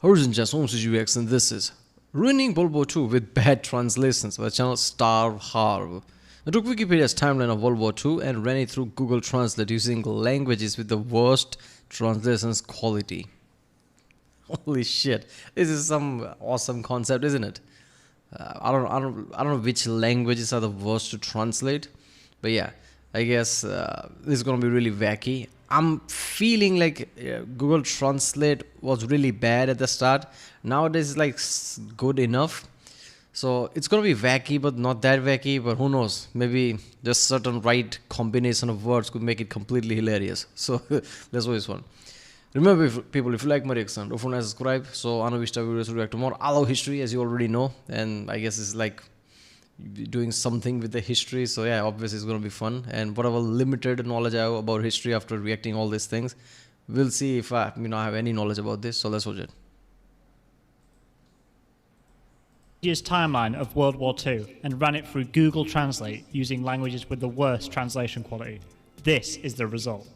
Horizon Just Home UX, and this is Ruining World War II with Bad Translations by the channel StarvHarv. I took Wikipedia's timeline of World War II and ran it through Google Translate using languages with the worst translations quality. Holy shit! This is some awesome concept, isn't it? I don't know which languages are the worst to translate, but yeah, I guess this is gonna be really wacky. I'm feeling like Google Translate was really bad at the start. Nowadays, it's like good enough. So it's gonna be wacky, but not that wacky. But who knows? Maybe just certain right combination of words could make it completely hilarious. So that's always fun. Remember, if you like my reaction, don't forget to subscribe. So I know we start videos to react to more. I love history, as you already know, and I guess it's like doing something with the history. So yeah, obviously it's gonna be fun. And whatever limited knowledge I have about history after reacting all these things, we'll see if I have any knowledge about this. So let's watch it. Year's timeline of World War II and ran it through Google Translate using languages with the worst translation quality. This is the result.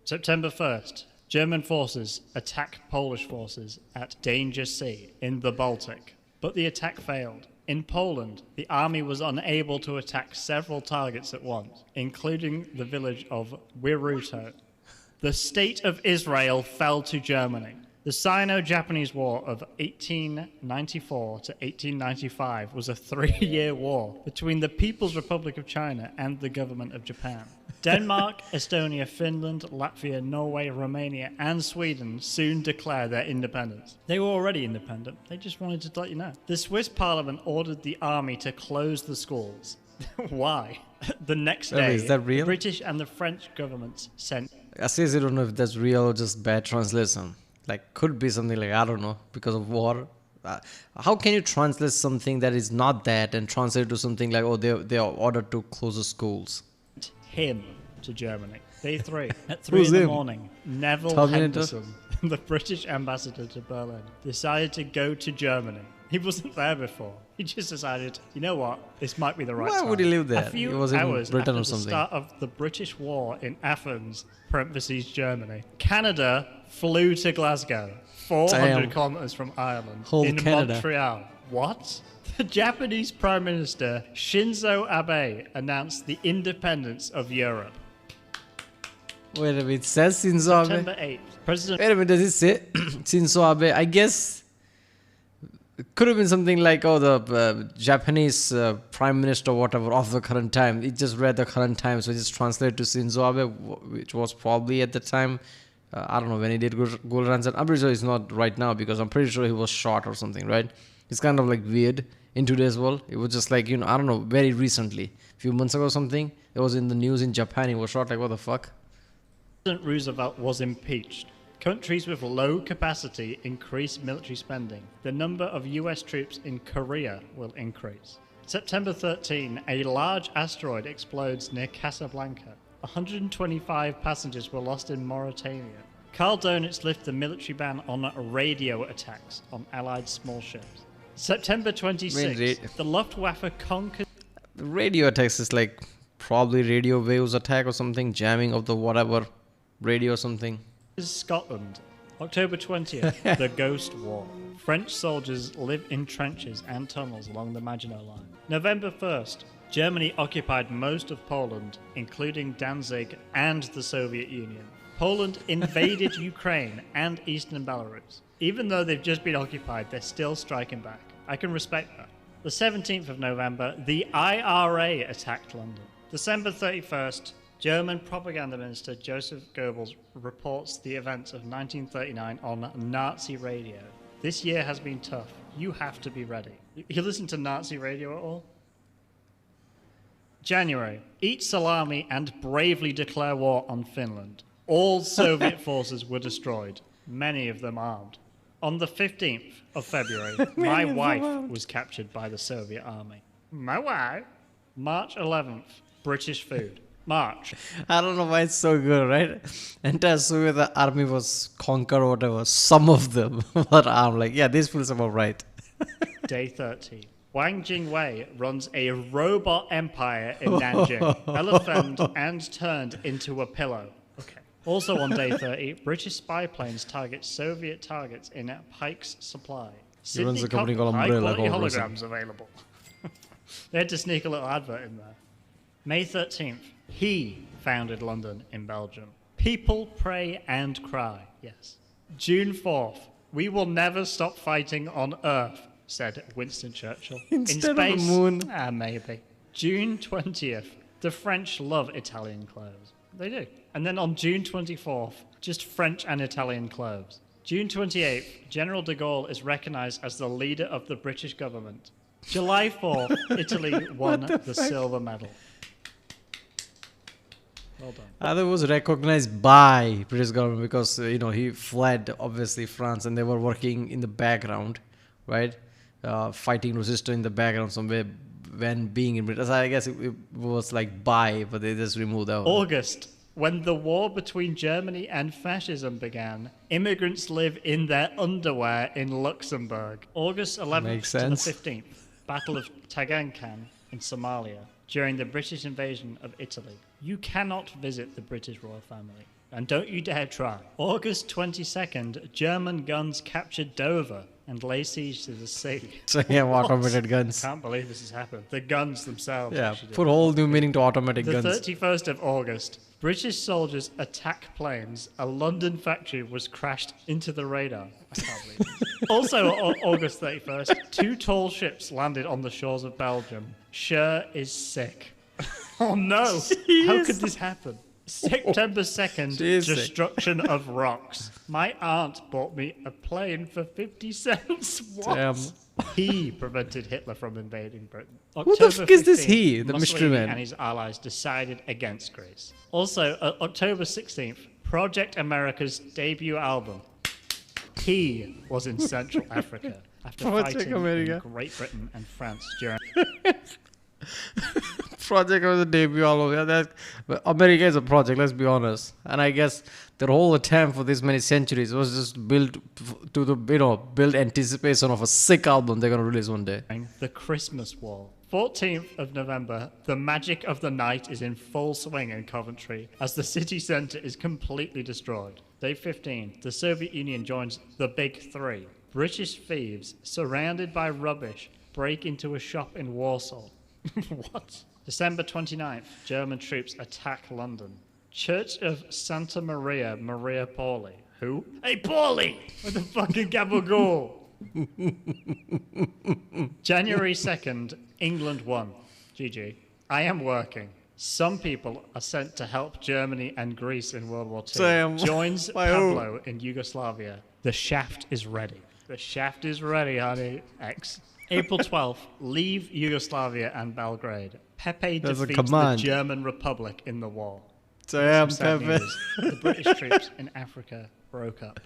September 1st, German forces attack Polish forces at Danger Sea in the Baltic, but the attack failed. In Poland, the army was unable to attack several targets at once, including the village of Wiruto. The state of Israel fell to Germany. The Sino-Japanese War of 1894 to 1895 was a 3-year war between the People's Republic of China and the government of Japan. Denmark, Estonia, Finland, Latvia, Norway, Romania, and Sweden soon declared their independence. They were already independent, they just wanted to let you know. The Swiss parliament ordered the army to close the schools. Why? The next day, Is that real? the British and the French governments sent... I seriously don't know if that's real or just bad translation. Like, could be something like, I don't know, because of war. How can you translate something that is not that and translate it to something like, oh, they are ordered to close the schools? Him to Germany. Day 3. At 3 Who's in the him? morning, Neville Terminator? Henderson, the British ambassador to Berlin, decided to go to Germany. He wasn't there before. He just decided, you know what, this might be the right time. Why would he live there? A few He was in hours Britain after or something. the start of the British war in Athens, parentheses Germany, Canada flew to Glasgow, 400 Damn. kilometers from Ireland, Whole in Canada. Montreal. What? The Japanese Prime Minister Shinzo Abe announced the independence of Europe. Wait a minute, it says Shinzo Abe? September 8th, President Wait a minute, does it say Shinzo Abe? I guess it could have been something like, oh, the Japanese prime minister or whatever of the current time. It just read the current time, so it just translated to Shinzo Abe, which was probably at the time. I don't know when he did Google Translate. I'm pretty sure it's not right now because I'm pretty sure he was shot or something, right? It's kind of like weird in today's world. It was just like, I don't know, very recently, a few months ago or something. It was in the news in Japan. He was shot. Like, what the fuck? President Roosevelt was impeached. Countries with low capacity increase military spending. The number of US troops in Korea will increase. September 13, a large asteroid explodes near Casablanca. 125 passengers were lost in Mauritania. Karl Donitz lifted the military ban on radio attacks on Allied small ships. September 26, the Luftwaffe conquered... The radio attacks is like probably radio waves attack or something, jamming of the whatever radio or something. Scotland. October 20th, the Ghost War. French soldiers live in trenches and tunnels along the Maginot Line. November 1st, Germany occupied most of Poland, including Danzig and the Soviet Union. Poland invaded Ukraine and eastern Belarus. Even though they've just been occupied, they're still striking back. I can respect that. The 17th of November, the IRA attacked London. December 31st, German propaganda minister Joseph Goebbels reports the events of 1939 on Nazi radio. This year has been tough. You have to be ready. You listen to Nazi radio at all? January. Eat salami and bravely declare war on Finland. All Soviet forces were destroyed, many of them armed. On the 15th of February, my wife was captured by the Soviet army. My wife? March 11th, British food. March. I don't know why it's so good, right? Entire Soviet army was conquered or whatever. Some of them were armed. Like, yeah, this feels about right. Day 13. Wang Jingwei runs a robot empire in Nanjing, elephant and turned into a pillow. Okay. Also on day 30, British spy planes target Soviet targets in Pike's Supply. He runs Sydney a company Cop- called Umbrella high-quality Corporation. holograms available. They had to sneak a little advert in there. May 13th, he founded London in Belgium. People pray and cry, yes. June 4th, we will never stop fighting on Earth, said Winston Churchill. Instead of in the space, moon. maybe. June 20th, the French love Italian clothes. They do. And then on June 24th, just French and Italian clothes. June 28th, General de Gaulle is recognised as the leader of the British government. July 4th, Italy won the silver medal. Well done. Other was recognized by British government because he fled obviously France, and they were working in the background, right, fighting resistance in the background somewhere when being in Britain. So I guess it was like by, but they just removed that. August, when the war between Germany and fascism began, immigrants live in their underwear in Luxembourg. August 11th Makes to sense. the 15th, Battle of Tagankan in Somalia during the British invasion of Italy. You cannot visit the British royal family, and don't you dare try. August 22nd, German guns captured Dover and lay siege to the sea. So yeah, automated guns. Can't believe this has happened. The guns themselves. Yeah, actually did put it. whole new meaning to automatic The guns. 31st of August, British soldiers attack planes. A London factory was crashed into the radar. I can't believe this. Also, on August 31st, 2 tall ships landed on the shores of Belgium. Cher is sick. Oh no! How could this happen? September 2nd, She is sick. destruction of rocks. My aunt bought me a plane for 50 cents. What? Damn. He prevented Hitler from invading Britain. Who the fuck is this 15th, he, the mystery Mussolini man? and his allies decided against Greece. Also, October 16th, Project America's debut album. He was in Central Africa after Project fighting America. in Great Britain and France during... Project was a debut album. Yeah, but America is a project, let's be honest. And I guess their whole attempt for this many centuries was just built to the build anticipation of a sick album they're gonna release one day. The Christmas War. 14th of November, the magic of the night is in full swing in Coventry as the city centre is completely destroyed. Day 15, the Soviet Union joins the Big Three. British thieves, surrounded by rubbish, break into a shop in Warsaw. What? December 29th, German troops attack London. Church of Santa Maria Pauli. Who? Hey, Pauli! With the fucking gabagool! January 2nd, England won. GG. I am working. Some people are sent to help Germany and Greece in World War II. Sam, Joins by who? Pablo in Yugoslavia. The shaft is ready. The shaft is ready, honey. X. April 12th, leave Yugoslavia and Belgrade. Pepe There's a defeats the command. German Republic in the war. Damn, Some sad Pepe. news. The British troops in Africa broke up.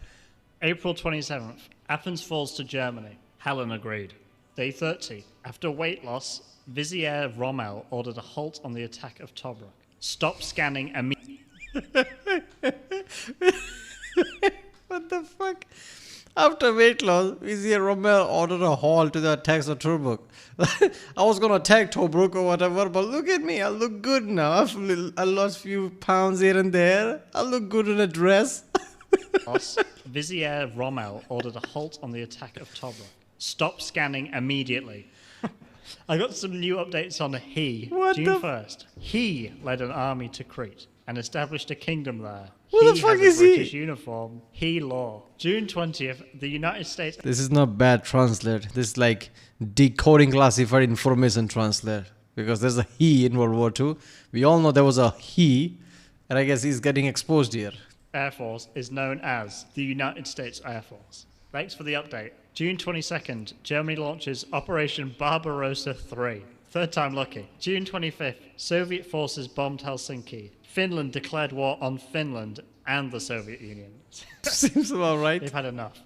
April 27th, Athens falls to Germany. Helen agreed. Day 30, after weight loss, Vizier Rommel ordered a halt on the attack of Tobruk. Stop scanning immediately. What the fuck? After weight loss, Vizier Rommel ordered a halt to the attacks of Tobruk. I was gonna attack Tobruk or whatever, but look at me, I look good now. I lost a few pounds here and there. I look good in a dress. Vizier Rommel ordered a halt on the attack of Tobruk. Stop scanning immediately. I got some new updates on he. What June the 1st. He led an army to Crete and established a kingdom there. Who the fuck has is a he? British uniform. He law. June 20th, the United States... This is not bad translate. This is like decoding classified information translate. Because there's a he in World War II. We all know there was a he. And I guess he's getting exposed here. Air Force is known as the United States Air Force. Thanks for the update. June 22nd, Germany launches Operation Barbarossa 3. Third time lucky. June 25th, Soviet forces bombed Helsinki. Finland declared war on Finland and the Soviet Union. Seems about right. They've had enough.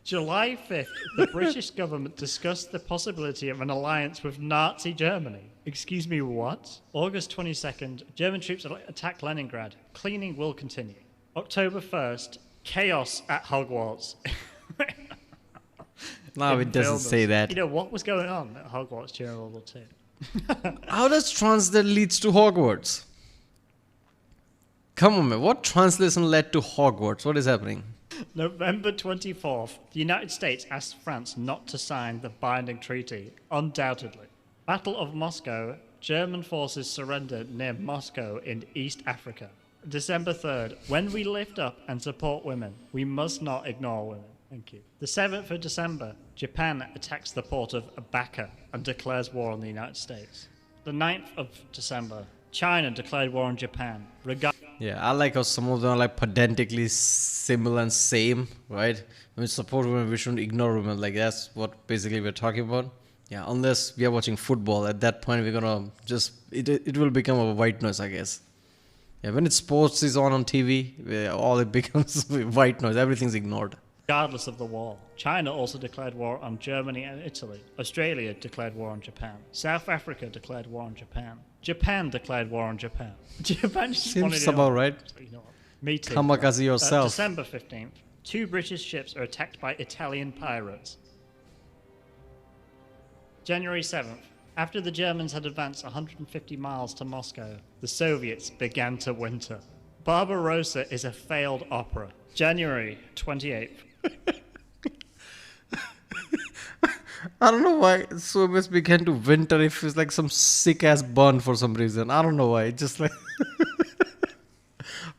July 5th, the British government discussed the possibility of an alliance with Nazi Germany. Excuse me, what? August 22nd, German troops attack Leningrad. Cleaning will continue. October 1st, chaos at Hogwarts. No, it doesn't say that. You know, what was going on at Hogwarts during World War II? How does translate leads to Hogwarts? Come on, man. What translation led to Hogwarts? What is happening? November 24th, the United States asked France not to sign the binding treaty, undoubtedly. Battle of Moscow, German forces surrendered near Moscow in East Africa. December 3rd, when we lift up and support women, we must not ignore women. Thank you. The 7th of December, Japan attacks the port of Baka and declares war on the United States. The 9th of December, China declared war on Japan. Yeah, I like how some of them are like pedantically similar and same, right? When we support women, we shouldn't ignore women. Like that's what basically we're talking about. Yeah, unless we are watching football, at that point we're gonna just it will become a white noise, I guess. Yeah, when it's sports is on TV, all it becomes white noise. Everything's ignored. Regardless of the war, China also declared war on Germany and Italy. Australia declared war on Japan. South Africa declared war on Japan. Japan declared war on Japan. Japan just wanted Seems it about all. right. You know what? Me too. Kamikaze yourself. December 15th, 2 British ships are attacked by Italian pirates. January 7th, after the Germans had advanced 150 miles to Moscow, the Soviets began to winter. Barbarossa is a failed opera. January 28th. I don't know why Soviets began to winter if it's like some sick ass burn for some reason. I don't know why. It's just like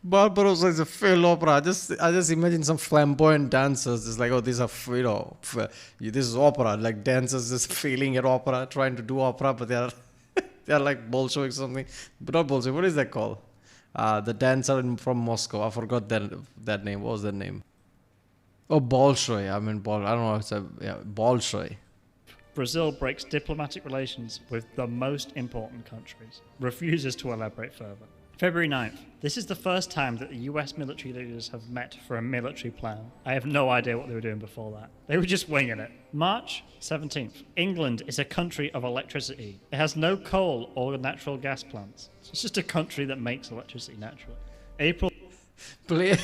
Barbarossa is a failed opera. I just imagine some flamboyant dancers. It's like, oh, these are this is opera. Like dancers just failing at opera, trying to do opera, but they are like Bolshevik or something. But not Bolshevik. What is that called? The dancer from Moscow. I forgot that name. What was that name? Oh, Bolshoi. I don't know. Bolshoi. Brazil breaks diplomatic relations with the most important countries. Refuses to elaborate further. February 9th. This is the first time that the US military leaders have met for a military plan. I have no idea what they were doing before that. They were just winging it. March 17th. England is a country of electricity. It has no coal or natural gas plants. It's just a country that makes electricity naturally. April. Play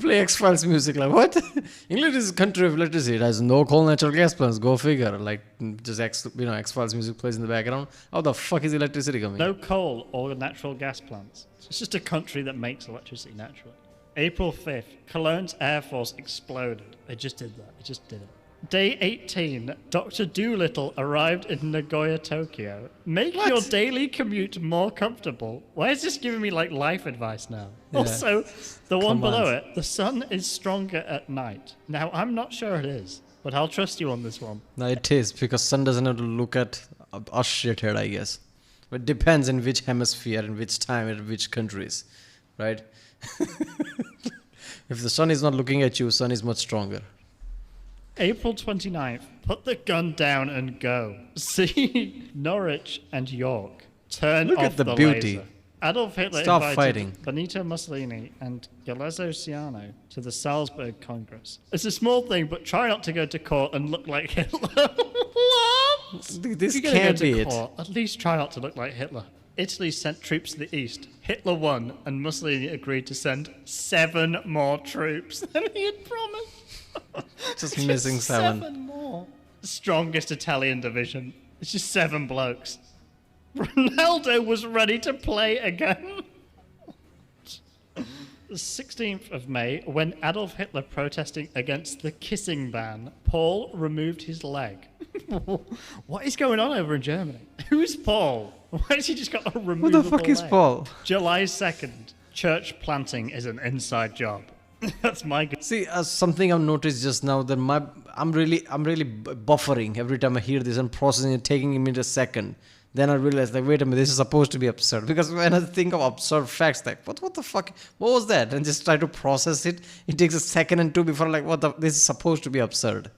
X-Files music. Like, what? England is a country of electricity. It has no coal, natural gas plants. Go figure. Like, just X-Files music plays in the background. How the fuck is electricity coming? No coal or natural gas plants. It's just a country that makes electricity naturally. April 5th. Cologne's Air Force exploded. It just did that. It just did it. Day 18, Dr. Doolittle arrived in Nagoya, Tokyo. Make your daily commute more comfortable. Why is this giving me like life advice now? Yeah. Also, the one below it, the sun is stronger at night. Now, I'm not sure it is, but I'll trust you on this one. No, it is, because sun doesn't have to look at us shithead, I guess. But it depends in which hemisphere, in which time, in which countries, right? If the sun is not looking at you, sun is much stronger. April 29th, put the gun down and go. See Norwich and York. Turn Look off at the the beauty. laser. Adolf Hitler Stop invited fighting. Benito Mussolini and Galeazzo Ciano to the Salzburg Congress. It's a small thing, but try not to go to court and look like Hitler. What? This If you're gonna can't go to be court, at least try not to look like Hitler. Italy sent troops to the east. Hitler won, and Mussolini agreed to send 7 more troops than he had promised. Just missing 7. 7 more. Strongest Italian division. It's just 7 blokes. Ronaldo was ready to play again. The 16th of May, when Adolf Hitler protesting against the kissing ban, Paul removed his leg. What is going on over in Germany? Who's Paul? Why has he just got a removable leg? Who the fuck is Paul? July 2nd, church planting is an inside job. That's my good. See, something I've noticed just now that I'm really buffering every time I hear this and processing it, taking me a second. Then I realized, like, wait a minute, this is supposed to be absurd. Because when I think of absurd facts, like, what the fuck, what was that? And just try to process it. It takes a second and two before, like, this is supposed to be absurd.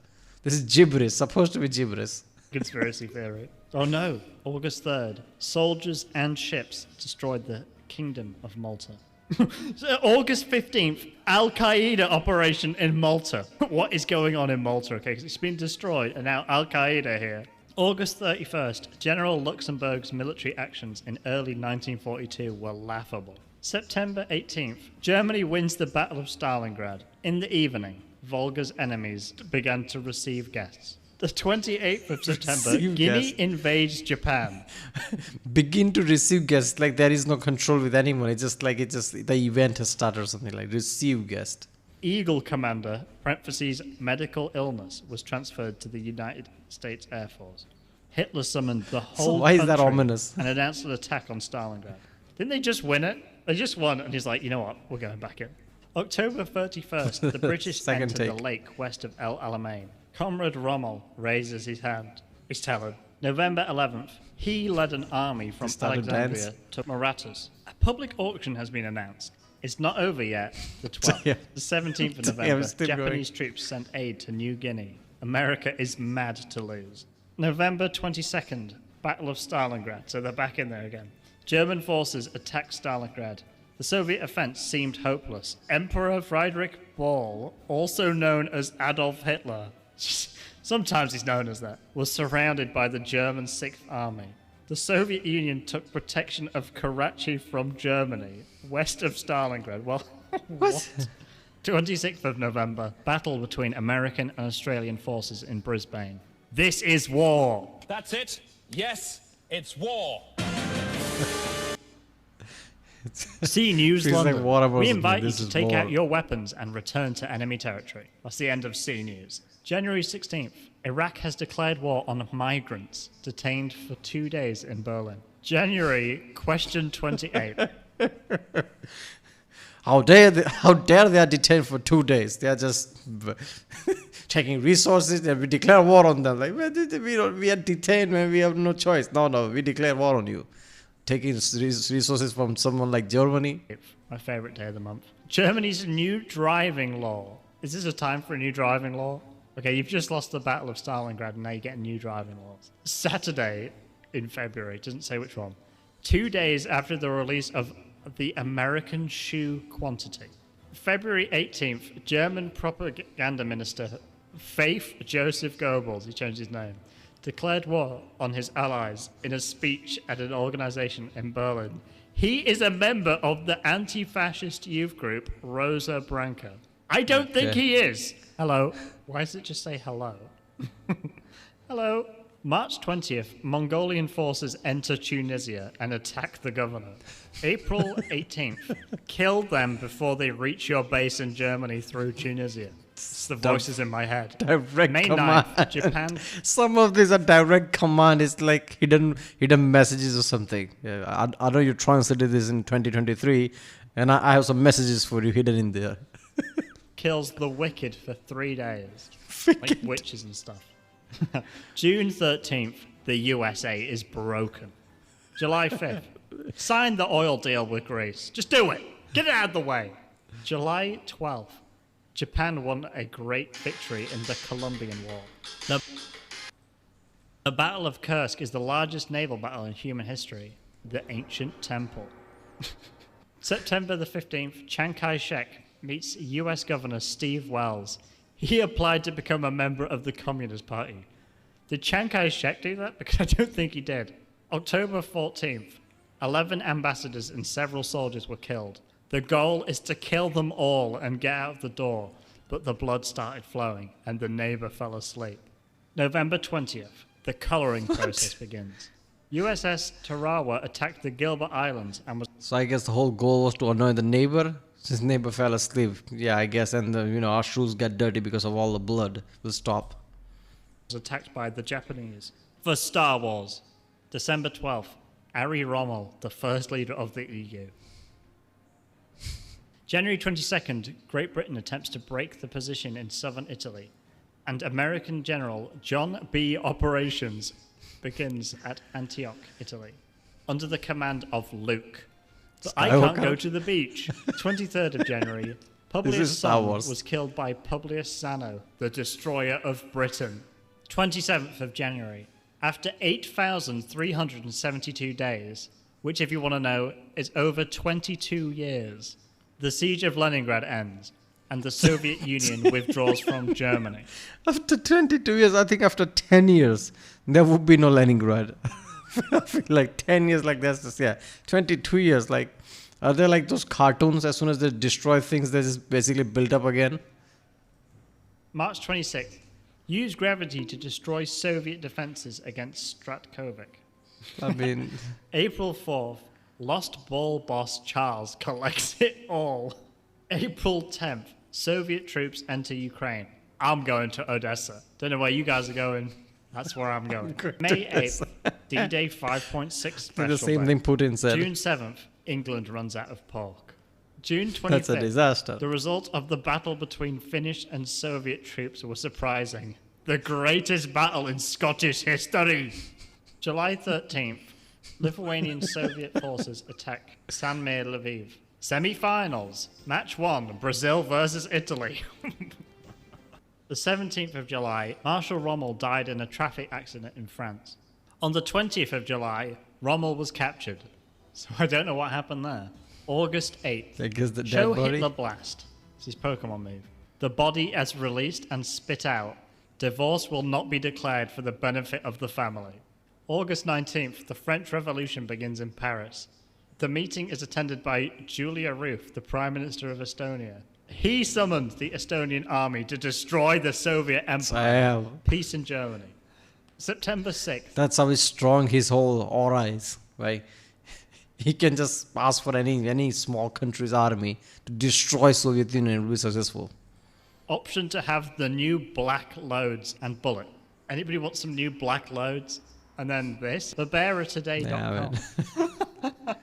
This is gibberish, supposed to be gibberish. Conspiracy theory. Oh no, August 3rd, soldiers and ships destroyed the Kingdom of Malta. So August 15th, Al-Qaeda operation in Malta. What is going on in Malta? Okay, because it's been destroyed, and now Al-Qaeda here. August 31st, General Luxemburg's military actions in early 1942 were laughable. September 18th, Germany wins the Battle of Stalingrad. In the evening, Volga's enemies began to receive guests. The 28th of September, Receive Guinea guests. invades Japan. Begin to receive guests. Like there is no control with anyone. It's just the event has started or something like receive guest. Eagle Commander, parentheses, medical illness, was transferred to the United States Air Force. Hitler summoned the whole why is that country ominous? and announced an attack on Stalingrad. Didn't they just win it? They just won, and he's like, you know what, we're going back in. October 31st, the British Second entered the take. lake west of El Alamein. Comrade Rommel raises his hand. He's telling. November 11th, he led an army from started Alexandria dance. to Marathas. A public auction has been announced. It's not over yet. The 12th. Yeah. The 17th of Yeah, November, still Japanese troops sent aid to New Guinea. America is mad to lose. November 22nd, Battle of Stalingrad. So they're back in there again. German forces attack Stalingrad. The Soviet offense seemed hopeless. Emperor Friedrich Ball, also known as Adolf Hitler, sometimes he's known as that, was surrounded by the German Sixth Army. The Soviet Union took protection of Karachi from Germany, west of Stalingrad. Well, what? 26th of November, battle between American and Australian forces in Brisbane. This is war. That's it. Yes, it's war. See News Feels like London. war about We something. invite you This to is take war. out your weapons and return to enemy territory. That's the end of C News. January 16th. Iraq has declared war on migrants detained for 2 days in Berlin. January, question 28. How dare they are detained for 2 days? They are just checking resources and we declare war on them. Like we are detained when we have no choice. No, we declare war on you. Taking resources from someone like Germany. My favorite day of the month. Germany's new driving law. Is this a time for a new driving law? Okay, you've just lost the Battle of Stalingrad and now you're getting new driving laws. Saturday in February, doesn't say which one. 2 days after the release of the American shoe quantity. February 18th, German propaganda minister Faith Joseph Goebbels, he changed his name, declared war on his allies in a speech at an organization in Berlin. He is a member of the anti-fascist youth group Rosa Branca. I don't think Okay. he is. Hello. Why does it just say hello? Hello. March 20th, Mongolian forces enter Tunisia and attack the governor. April 18th, kill them before they reach your base in Germany through Tunisia. It's the voices in my head. Direct May command. 9th, Japan. Some of these are direct command. It's like hidden messages or something. Yeah, I know you translated this in 2023, and I have some messages for you hidden in there. Kills the wicked for 3 days. Like witches and stuff. June 13th, the USA is broken. July 5th, sign the oil deal with Greece. Just do it. Get it out of the way. July 12th, Japan won a great victory in the Colombian War. The Battle of Kursk is the largest naval battle in human history. The ancient temple. September the 15th, Chiang Kai-shek meets US Governor Steve Wells. He applied to become a member of the Communist Party. Did Chiang Kai-shek do that? Because I don't think he did. October 14th, 11 ambassadors and several soldiers were killed. The goal is to kill them all and get out of the door, but the blood started flowing and the neighbor fell asleep. November 20th, the coloring process begins. USS Tarawa attacked the Gilbert Islands and was So I guess the whole goal was to annoy the neighbor. His neighbor fell asleep. Yeah, I guess, and our shoes get dirty because of all the blood. We'll stop. attacked by the Japanese. For Star Wars, December 12th, Ari Rommel, the first leader of the EU. January 22nd, Great Britain attempts to break the position in southern Italy, and American General John B. Operations begins at Antioch, Italy, under the command of Luke. But I can't go to the beach. 23rd of January, Publius Star Son Wars. was killed by Publius Sano, the destroyer of Britain. 27th of January, after 8,372 days, which if you want to know is over 22 years, the siege of Leningrad ends and the Soviet Union withdraws from Germany. After 22 years, I think after 10 years, there would be no Leningrad. I feel like 10 years, like that's just, 22 years, like, are there like those cartoons, as soon as they destroy things, they just basically build up again? March 26th, Use gravity to destroy Soviet defenses against Stratkovic. I mean, April 4th, Lost Ball boss Charles collects it all. April 10th, Soviet troops enter Ukraine. I'm going to Odessa. Don't know where you guys are going. That's where I'm going. May 8th, D-Day 5.6 special. the same break. thing Putin said. June 7th, England runs out of pork. June 25th, That's a disaster. the result of the battle between Finnish and Soviet troops was surprising. The greatest battle in Scottish history. July 13th, Lithuanian Soviet forces attack Sanmir Lviv. Semi-finals. Match 1, Brazil versus Italy. The 17th of July, Marshal Rommel died in a traffic accident in France. On the 20th of July, Rommel was captured. So I don't know what happened there. August 8th. I guess the dead Show body. Hitler Blast. It's his Pokemon move. The body as released and spit out. Divorce will not be declared for the benefit of the family. August 19th, the French Revolution begins in Paris. The meeting is attended by Julia Ruth, the Prime Minister of Estonia. He summoned the Estonian army to destroy the Soviet Empire. Damn. Peace in Germany. September 6th. That's how strong his whole aura is, right? He can just ask for any small country's army to destroy Soviet Union and be successful. Option to have the new black loads and bullet. Anybody want some new black loads? And then this. TheBearerToday.com. Yeah,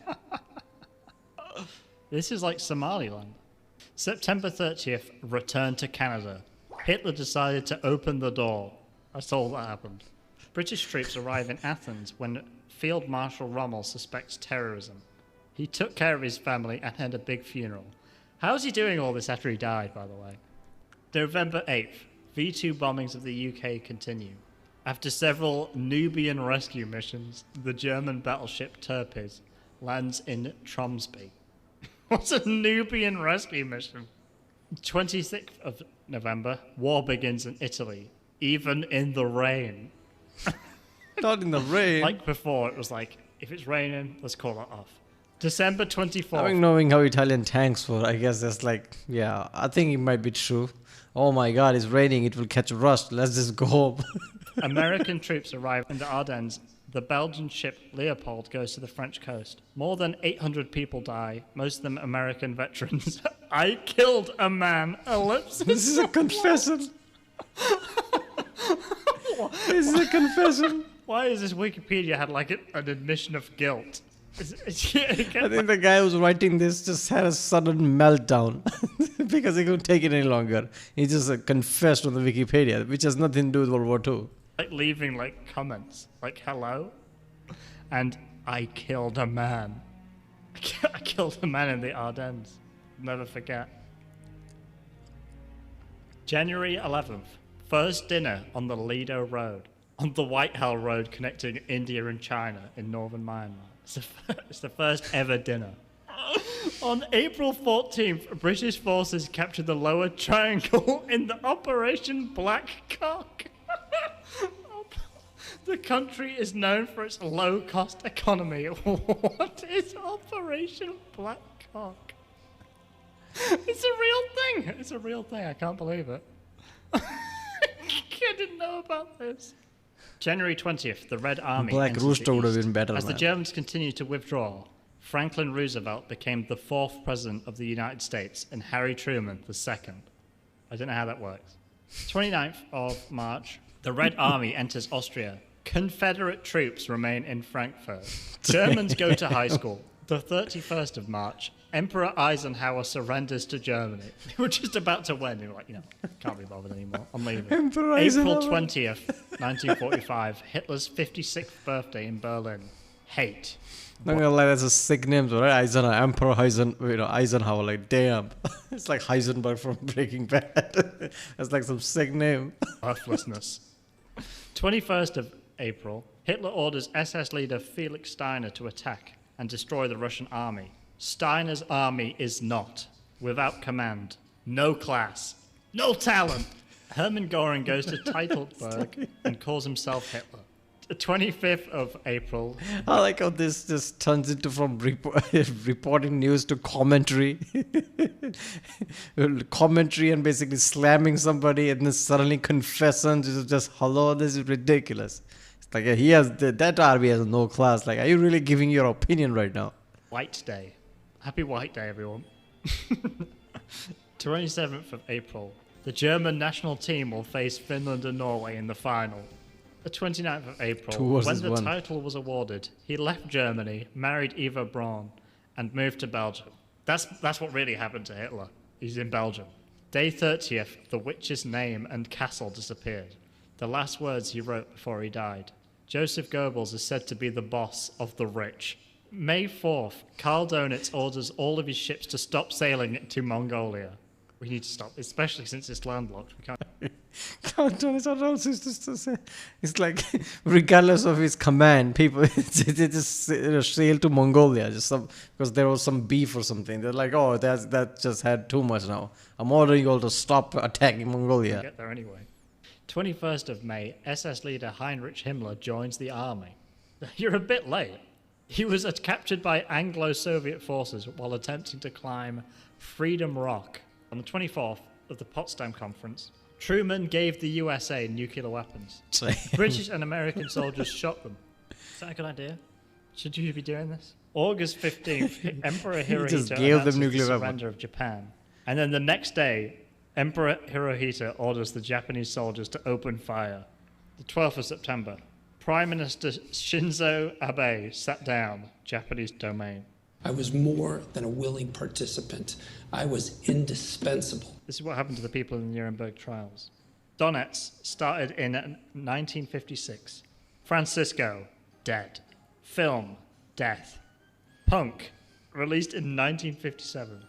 This is like Somaliland. September 30th, return to Canada. Hitler decided to open the door. That's all that happened. British troops arrive in Athens when Field Marshal Rommel suspects terrorism. He took care of his family and had a big funeral. How's he doing all this after he died, by the way? November 8th, V2 bombings of the UK continue. After several Nubian rescue missions, the German battleship Tirpitz lands in Tromsby. What's a Nubian rescue mission? 26th of November, war begins in Italy, even in the rain. not in the rain. Like before, it was like, if it's raining, let's call it off. December 24th. I mean, knowing how Italian tanks were, I guess that's like, yeah, I think it might be true. Oh my God, it's raining, it will catch rust. Let's just go home. American troops arrive in the Ardennes. The Belgian ship Leopold goes to the French coast. More than 800 people die, most of them American veterans. I killed a man. Ellipsis. This is a confession. This is a confession. Why is this Wikipedia had like an admission of guilt? I think the guy who's writing this just had a sudden meltdown because he couldn't take it any longer. He just confessed on the Wikipedia, which has nothing to do with World War II. Like leaving like comments, like hello, and I killed a man. I killed a man in the Ardennes. Never forget. January 11th, first dinner on the Lido Road, on the Whitehall Road connecting India and China in northern Myanmar. It's the first ever dinner. On April 14th, British forces captured the Lower Triangle in the Operation Black Cock. The country is known for its low-cost economy. What is Operation Black Cock? It's a real thing. It's a real thing. I can't believe it. I didn't know about this. January 20th, the Red Army Black enters Rooster the would have east. been better, As the man. Germans continued to withdraw, Franklin Roosevelt became the fourth president of the United States and Harry Truman the second. I don't know how that works. 29th of March, the Red Army enters Austria. Confederate troops remain in Frankfurt. Germans go to high school. The 31st of March, Emperor Eisenhower surrenders to Germany. They were just about to win. They were like, can't be bothered anymore. I'm leaving. Emperor April Eisenhower. 20th, 1945, Hitler's 56th birthday in Berlin. Hate. Not gonna lie, that's a sick name, though, right? Emperor Eisenhower. Like, damn, it's like Heisenberg from Breaking Bad. That's like some sick name. Worthlessness. 21st of April, Hitler orders SS leader Felix Steiner to attack and destroy the Russian army. Steiner's army is not, without command, no class, no talent. Hermann Göring goes to Teutoburg and calls himself Hitler. The 25th of April. I like how this just turns into from reporting news to commentary. Commentary and basically slamming somebody and then suddenly confessions. It's just, hello, this is ridiculous. It's like that army has no class. Like, are you really giving your opinion right now? White Day. Happy White Day, everyone. 27th of April. The German national team will face Finland and Norway in the final. The 29th of April, when the title was awarded, he left Germany, married Eva Braun, and moved to Belgium. That's what really happened to Hitler. He's in Belgium. Day 30th, the witch's name and castle disappeared. The last words he wrote before he died. Joseph Goebbels is said to be the boss of the rich. May 4th, Karl Donitz orders all of his ships to stop sailing to Mongolia. We need to stop, especially since it's landlocked. We can't. Karl Donitz, it's like, regardless of his command, people they just sail to Mongolia because there was some beef or something. They're like, oh, that just had too much now. I'm ordering you all to stop attacking Mongolia. We'll get there anyway. 21st of May, SS leader Heinrich Himmler joins the army. You're a bit late. He was captured by Anglo-Soviet forces while attempting to climb Freedom Rock. On the 24th of the Potsdam Conference, Truman gave the USA nuclear weapons. British and American soldiers shot them. Is that a good idea? Should you be doing this? August 15th, Emperor Hirohito announces the surrender of Japan. And then the next day, Emperor Hirohito orders the Japanese soldiers to open fire. The 12th of September, Prime Minister Shinzo Abe sat down Japanese domain. I was more than a willing participant. I was indispensable. This is what happened to the people in the Nuremberg trials. Donetsk started in 1956. Francisco, dead. Film, death. Punk, released in 1957.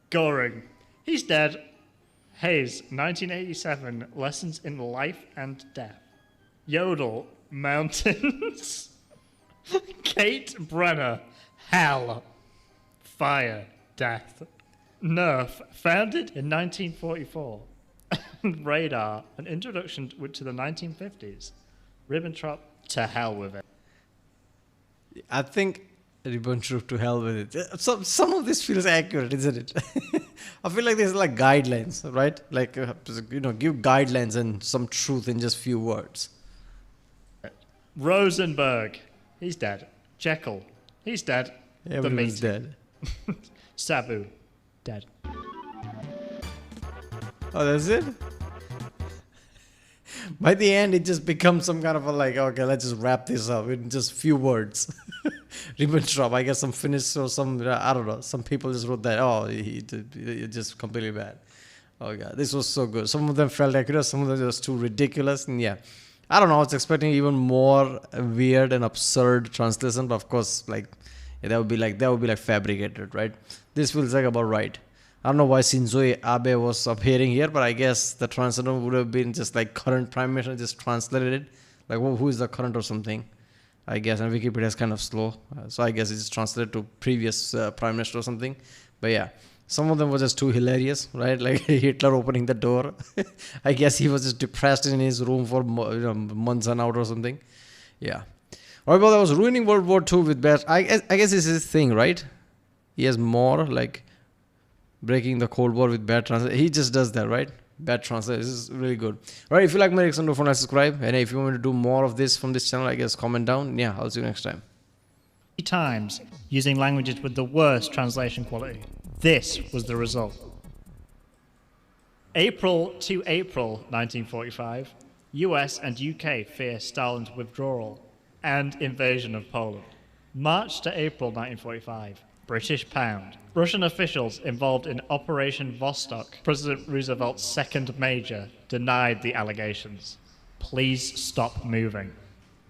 Goring, he's dead. Hayes, 1987, Lessons in Life and Death. Yodel, Mountains. Kate Brenner, Hell. Fire, death. Nerf, founded in 1944. Radar, an introduction to the 1950s. Ribbentrop, to hell with it. I think Ribbentrop, to hell with it. Some of this feels accurate, isn't it? I feel like there's like guidelines, right? Like, give guidelines and some truth in just few words. Rosenberg, he's dead. Jekyll, he's dead. Everyone's dead. Sabu, dead. Oh, that's it? By the end, it just becomes some kind of a like, okay, let's just wrap this up in just few words. Ribbentrop, I guess some Finnish or some, I don't know, some people just wrote that, oh, he just completely bad. Oh, God, this was so good. Some of them felt accurate, some of them just too ridiculous, and yeah. I don't know, I was expecting even more weird and absurd translation, but of course, like, that would be like fabricated, right? This feels like about right. I don't know why Shinzo Abe was appearing here, but I guess the translator would have been just like current prime minister, just translated it. Like, who is the current or something, I guess. And Wikipedia is kind of slow. So I guess it's translated to previous prime minister or something. But yeah, some of them were just too hilarious, right? Like Hitler opening the door. I guess he was just depressed in his room for months and out or something. Yeah. All right, well, I was ruining World War II with bad. I guess this is his thing, right? He has more like breaking the Cold War with bad translation. He just does that, right? Bad translation. This is really good. All right, if you like my reaction, don't forget to subscribe. And if you want me to do more of this from this channel, I guess comment down. Yeah, I'll see you next time. Times using languages with the worst translation quality. This was the result. April to April 1945, US and UK fear Stalin's withdrawal and invasion of Poland. March to April 1945, British pound. Russian officials involved in Operation Vostok, President Roosevelt's second major, denied the allegations. Please stop moving.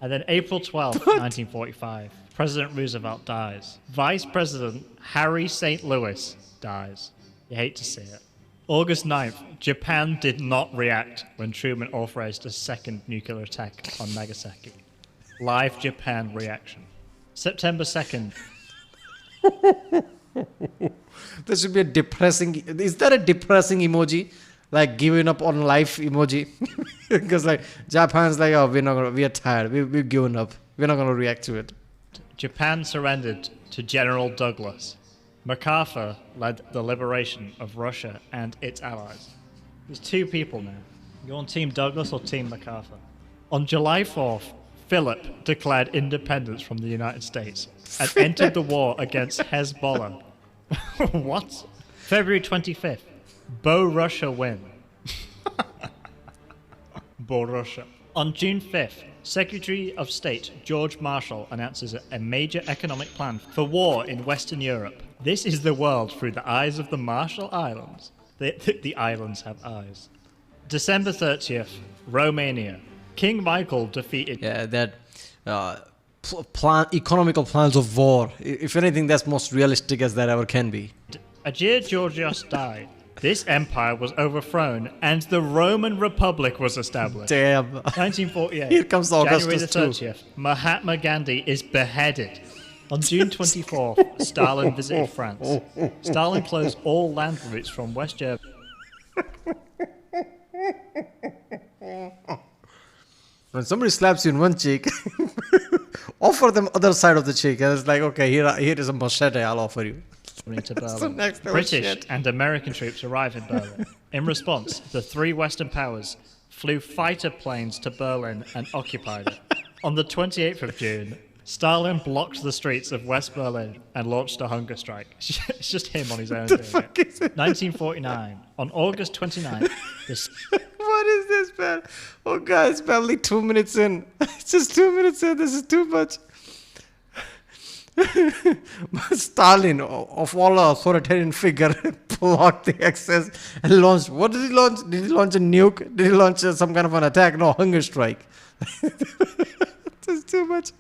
And then April 12, 1945, President Roosevelt dies. Vice President Harry St. Louis dies. You hate to see it. August 9th, Japan did not react when Truman authorized a second nuclear attack on Nagasaki. Live Japan reaction. September 2nd. This should be a depressing. Is that a depressing emoji? like giving up on life emoji. Because like Japan's like, oh, we are tired. We've given up. We're not gonna react to it. Japan surrendered to General Douglas. MacArthur led the liberation of Russia and its allies. There's two people now. You on Team Douglas or Team MacArthur? On July 4th, Philip declared independence from the United States and entered the war against Hezbollah. What? February 25th, Bo Russia win. Bo Russia. On June 5th, Secretary of State George Marshall announces a major economic plan for war in Western Europe. This is the world through the eyes of the Marshall Islands. The islands have eyes. December 30th, Romania. King Michael defeated... Yeah, that economical plans of war. If anything, that's most realistic as that ever can be. Agir Georgios died. This empire was overthrown and the Roman Republic was established. Damn. 1948. Here comes Augustus January the 30th. Mahatma Gandhi is beheaded. On June 24th, Stalin visited France. Stalin closed all land routes from West Germany. When somebody slaps you in one cheek, offer them other side of the cheek, and it's like, okay, here is a machete I'll offer you. To Berlin. Next level British shit. and American troops arrived in Berlin. In response, the three Western powers flew fighter planes to Berlin and occupied it. On the 28th of June, Stalin blocked the streets of West Berlin and launched a hunger strike. It's just him on his own doing it. 1949. On August 29th, What is this, man? Oh, God, it's barely 2 minutes in. It's just 2 minutes in. This is too much. Stalin, of all authoritarian figure, blocked the access and launched. What did he launch? Did he launch a nuke? Did he launch some kind of an attack? No, hunger strike. This is too much.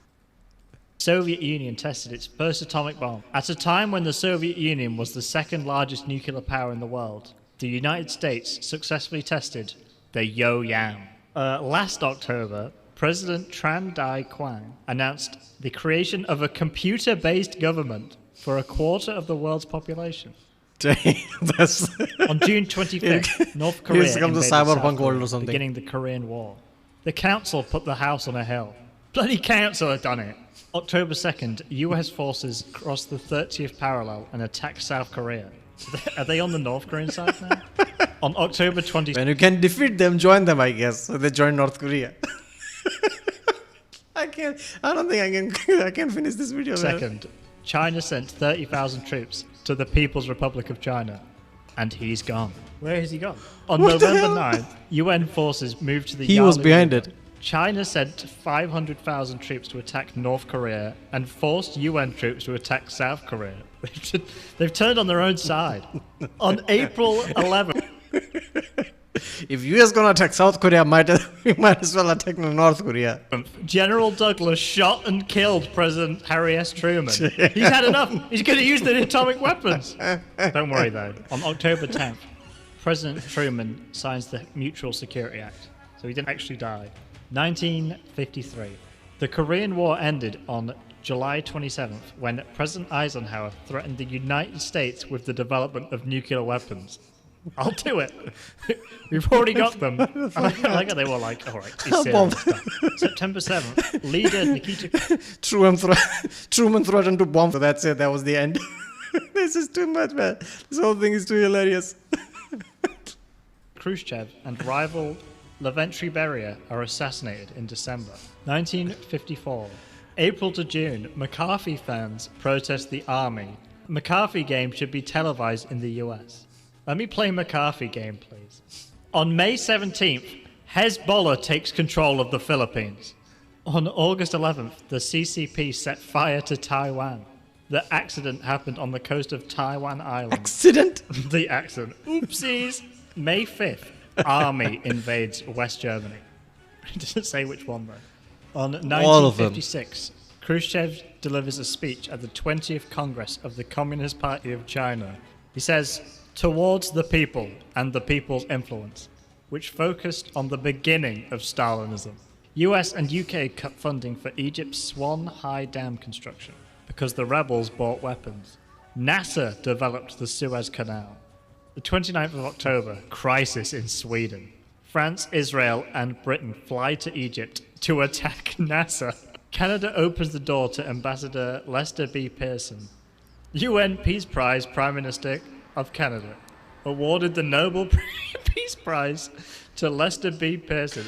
Soviet Union tested its first atomic bomb. At a time when the Soviet Union was the second largest nuclear power in the world, the United States successfully tested the Yo-Yam. Last October, President Tran Dai Quang announced the creation of a computer-based government for a quarter of the world's population. Dang, that's On June 25th, North Korea Here's come the invaded South cyberpunk world Korea, or something. beginning the Korean War. The council put the house on a hill. Bloody council had done it. October 2nd, US forces crossed the 30th parallel and attacked South Korea. Are they on the North Korean side now? On October 20th... When you can defeat them, join them, I guess. So they join North Korea. I don't think I can finish this video. Second, China sent 30,000 troops to the People's Republic of China. And he's gone. Where has he gone? On What the November hell? 9th, UN forces moved to the He was Yalu behind River. it. China sent 500,000 troops to attack North Korea and forced UN troops to attack South Korea. They've turned on their own side. On April 11th, If US gonna attack South Korea, we might as well attack North Korea. General Douglas shot and killed President Harry S. Truman. He's had enough. He's going to use the atomic weapons. Don't worry, though. On October 10th, President Truman signs the Mutual Security Act. So he didn't actually die. 1953. The Korean War ended on July 27th when President Eisenhower threatened the United States with the development of nuclear weapons. I'll do it. We've already got them. I like how they were like, all right, he's serious stuff. September 7th, leader Nikita Truman threatened to bomb. So that's it. That was the end. This is too much, man. This whole thing is too hilarious. Khrushchev and rival Lavrentiy Beria are assassinated in December. 1954. April to June, McCarthy fans protest the army. McCarthy game should be televised in the US. Let me play McCarthy game, please. On May 17th, Hezbollah takes control of the Philippines. On August 11th, the CCP set fire to Taiwan. The accident happened on the coast of Taiwan Island. Accident? The accident. Oopsies. May 5th, army invades West Germany. It doesn't say which one, though. On All of them. 1956, Khrushchev delivers a speech at the 20th Congress of the Communist Party of China. He says, "Towards the people and the people's influence," which focused on the beginning of Stalinism. US and UK cut funding for Egypt's Swan High Dam construction because the rebels bought weapons. NASA developed the Suez Canal. The 29th of October, crisis in Sweden. France, Israel, and Britain fly to Egypt to attack NASA. Canada opens the door to Ambassador Lester B. Pearson. UN Peace Prize Prime Minister of Canada awarded the Nobel Peace Prize to Lester B. Pearson.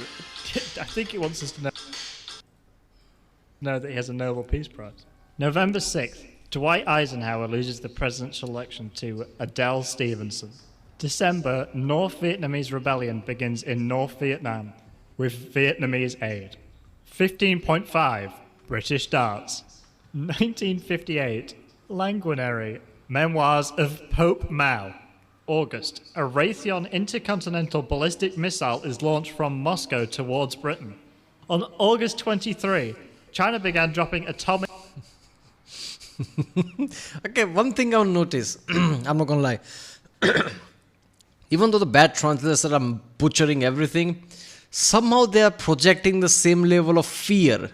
I think he wants us to know that he has a Nobel Peace Prize. November 6th, Dwight Eisenhower loses the presidential election to Adele Stevenson. December, North Vietnamese rebellion begins in North Vietnam with Vietnamese aid. 15.5, British darts. 1958, Languinary, Memoirs of Pope Mao. August, a Raytheon intercontinental ballistic missile is launched from Moscow towards Britain. On August 23, China began dropping atomic... Okay, one thing I'll notice, I'm not gonna lie. Even though the bad translators are butchering everything, somehow they are projecting the same level of fear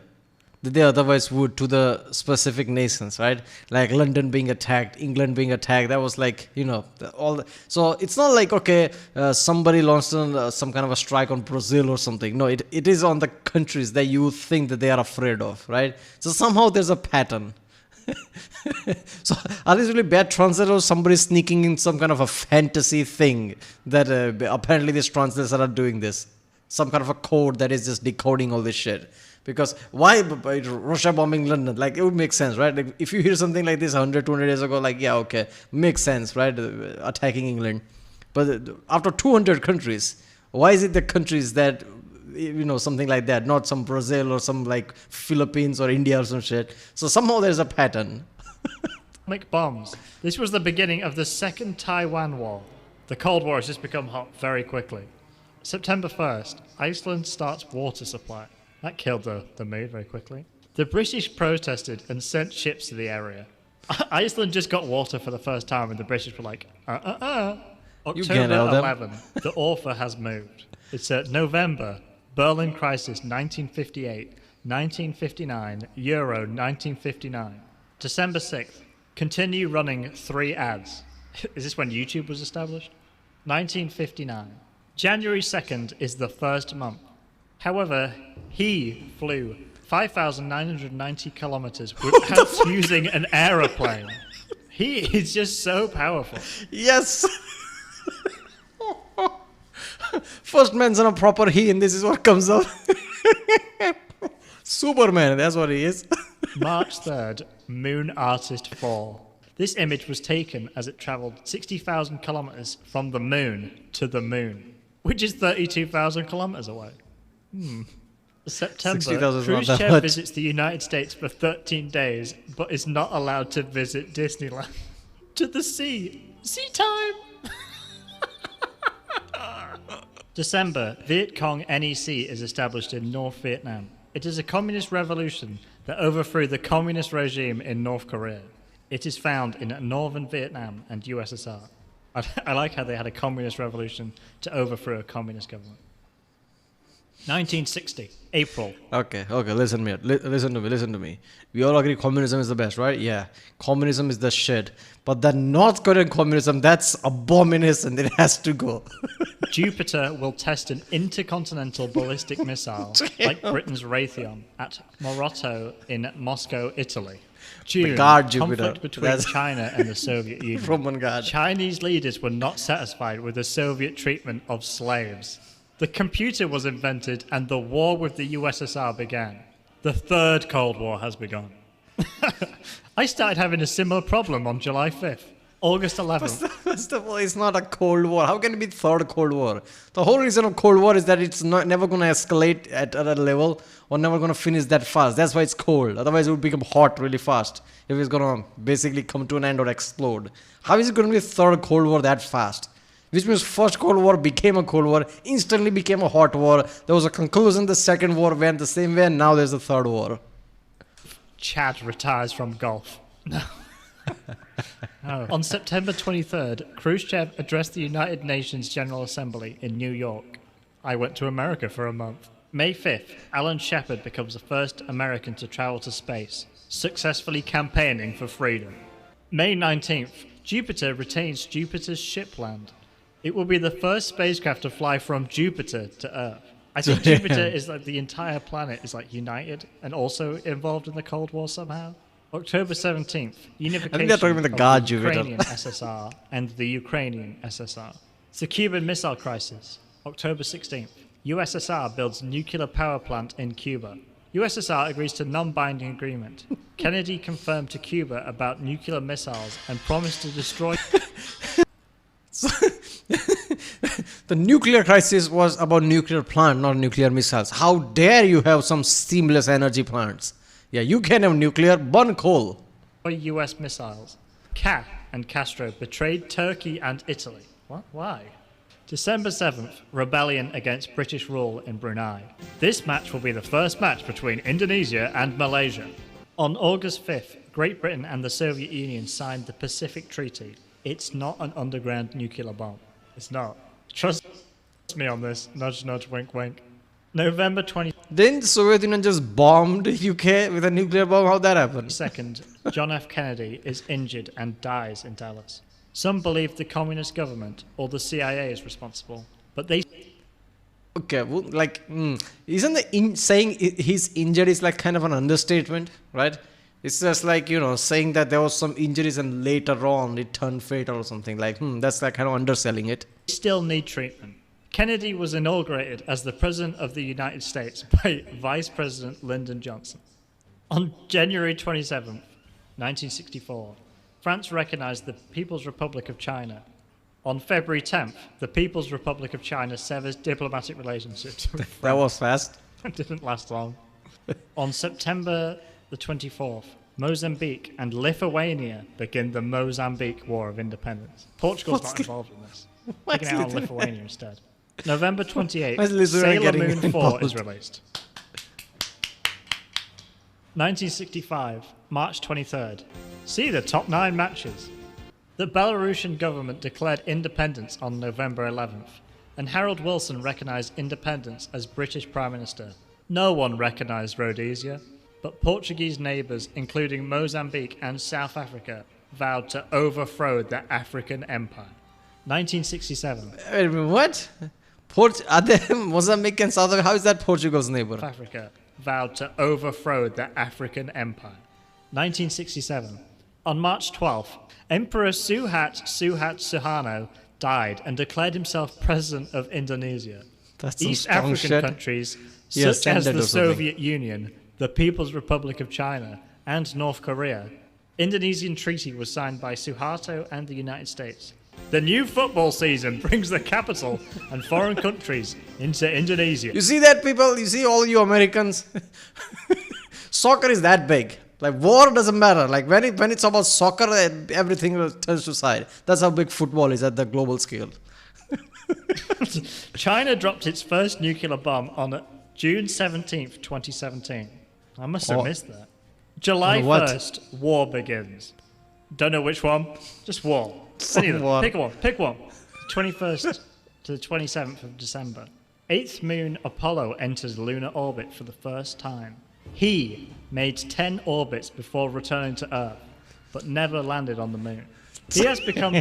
that they otherwise would to the specific nations, right? Like London being attacked, England being attacked. That was like, so it's not like, okay, somebody launched some kind of a strike on Brazil or something. No, it is on the countries that you think that they are afraid of, right? So somehow there's a pattern. So are these really bad translators, or somebody sneaking in some kind of a fantasy thing that apparently these translators are doing this? Some kind of a code that is just decoding all this shit. Because why Russia bombing London? Like, it would make sense, right? Like, if you hear something like this 100, 200 years ago, like, yeah, okay, makes sense, right? Attacking England. But after 200 countries, why is it the countries that, something like that, not some Brazil or some like Philippines or India or some shit? So somehow there's a pattern. atomic bombs. This was the beginning of the Second Taiwan War. The Cold War has just become hot very quickly. September 1st, Iceland starts water supply. That killed the mood very quickly. The British protested and sent ships to the area. Iceland just got water for the first time, and the British were like, October 11, the author has moved. It's November, Berlin Crisis 1958, 1959, Euro 1959. December 6th, continue running 3 ads. Is this when YouTube was established? 1959. January 2nd is the first month. However, he flew 5,990 kilometers without using an aeroplane. He is just so powerful. Yes. First mention a proper he, and this is what comes up. Superman, that's what he is. March 3rd, Moon Artist 4. This image was taken as it traveled 60,000 kilometers from the moon to the moon, which is 32,000 kilometers away. September, Khrushchev visits the United States for 13 days, but is not allowed to visit Disneyland. To the sea. Sea time! December, Viet Cong NEC is established in North Vietnam. It is a communist revolution that overthrew the communist regime in North Korea. It is found in northern Vietnam and USSR. I like how they had a communist revolution to overthrow a communist government. 1960, April. Okay, listen to me. We all agree communism is the best, right? Yeah, communism is the shit. But the North Korean communism, that's abomination. It has to go. Jupiter will test an intercontinental ballistic missile, like Britain's Raytheon, at Morotto in Moscow, Italy. June, conflict between China and the Soviet Union. Roman God. Chinese leaders were not satisfied with the Soviet treatment of slaves. The computer was invented and the war with the USSR began. The third Cold War has begun. I started having a similar problem on July 5th. August 11th. First of all, it's not a Cold War. How can it be third Cold War? The whole reason of Cold War is that it's never going to escalate at a level or never going to finish that fast. That's why it's cold. Otherwise, it would become hot really fast if it's going to basically come to an end or explode. How is it going to be a third Cold War that fast? Which means first Cold War became a Cold War, instantly became a hot war. There was a conclusion, the second war went the same way, and now there's a third war. Chad retires from golf. No. Oh. On September 23rd, Khrushchev addressed the United Nations General Assembly in New York. I went to America for a month. May 5th, Alan Shepard becomes the first American to travel to space, successfully campaigning for freedom. May 19th, Jupiter retains Jupiter's shipland. It will be the first spacecraft to fly from Jupiter to Earth. I think Jupiter is like the entire planet is like united and also involved in the Cold War somehow. October 17th, unification they're talking about the of god the Jupiter. Ukrainian SSR and the Ukrainian SSR. It's the Cuban Missile Crisis. October 16th, USSR builds nuclear power plant in Cuba. USSR agrees to non-binding agreement. Kennedy confirmed to Cuba about nuclear missiles and promised to destroy... The nuclear crisis was about nuclear plant, not nuclear missiles. How dare you have some seamless energy plants? Yeah, you can have nuclear, burn coal. US missiles. Ka and Castro betrayed Turkey and Italy. What? Why? December 7th, rebellion against British rule in Brunei. This match will be the first match between Indonesia and Malaysia. On August 5th, Great Britain and the Soviet Union signed the Pacific Treaty. It's not an underground nuclear bomb. It's not. Trust me on this. Nudge, nudge, wink, wink. November 22nd, Didn't the Soviet Union just bombed UK with a nuclear bomb? How'd that happen? John F. Kennedy is injured and dies in Dallas. Some believe the communist government or the CIA is responsible, but they... Okay, well, like, isn't saying he's injured is like kind of an understatement, right? It's just like, saying that there was some injuries and later on it turned fatal or something. Like, that's like kind of underselling it. still need treatment. Kennedy was inaugurated as the President of the United States by Vice President Lyndon Johnson. On January 27, 1964, France recognized the People's Republic of China. On February 10th, the People's Republic of China severs diplomatic relationships with France. That was fast. It didn't last long. On September the 24th, Mozambique and Lithuania begin the Mozambique War of Independence. Portugal's not involved in this. Taking it out on Lithuania instead. November 28th, Sailor Moon 4 is released. 1965, March 23rd. See the top 9 matches. The Belarusian government declared independence on November 11th, and Harold Wilson recognized independence as British Prime Minister. No one recognized Rhodesia, but Portuguese neighbors, including Mozambique and South Africa, vowed to overthrow the African empire. 1967. Wait a minute, what? Are they Mozambique and South Africa? How is that Portugal's neighbor? South Africa vowed to overthrow the African empire. 1967. On March 12th, Emperor Suharto died and declared himself president of Indonesia. That's some East strong African shit. countries, Yeah, such as send it the or something. Soviet Union, the People's Republic of China, and North Korea. Indonesian treaty was signed by Suharto and the United States. The new football season brings the capital and foreign countries into Indonesia. You see that, people? You see all you Americans? Soccer is that big. Like, war doesn't matter. Like, when it's about soccer, everything turns to side. That's how big football is at the global scale. China dropped its first nuclear bomb on June 17th, 2017. I must have missed that. July On what? 1st, war begins. Don't know which one, just war. Any of them. War. Pick one. 21st to the 27th of December. 8th moon Apollo enters lunar orbit for the first time. He made 10 orbits before returning to Earth, but never landed on the moon. He has become,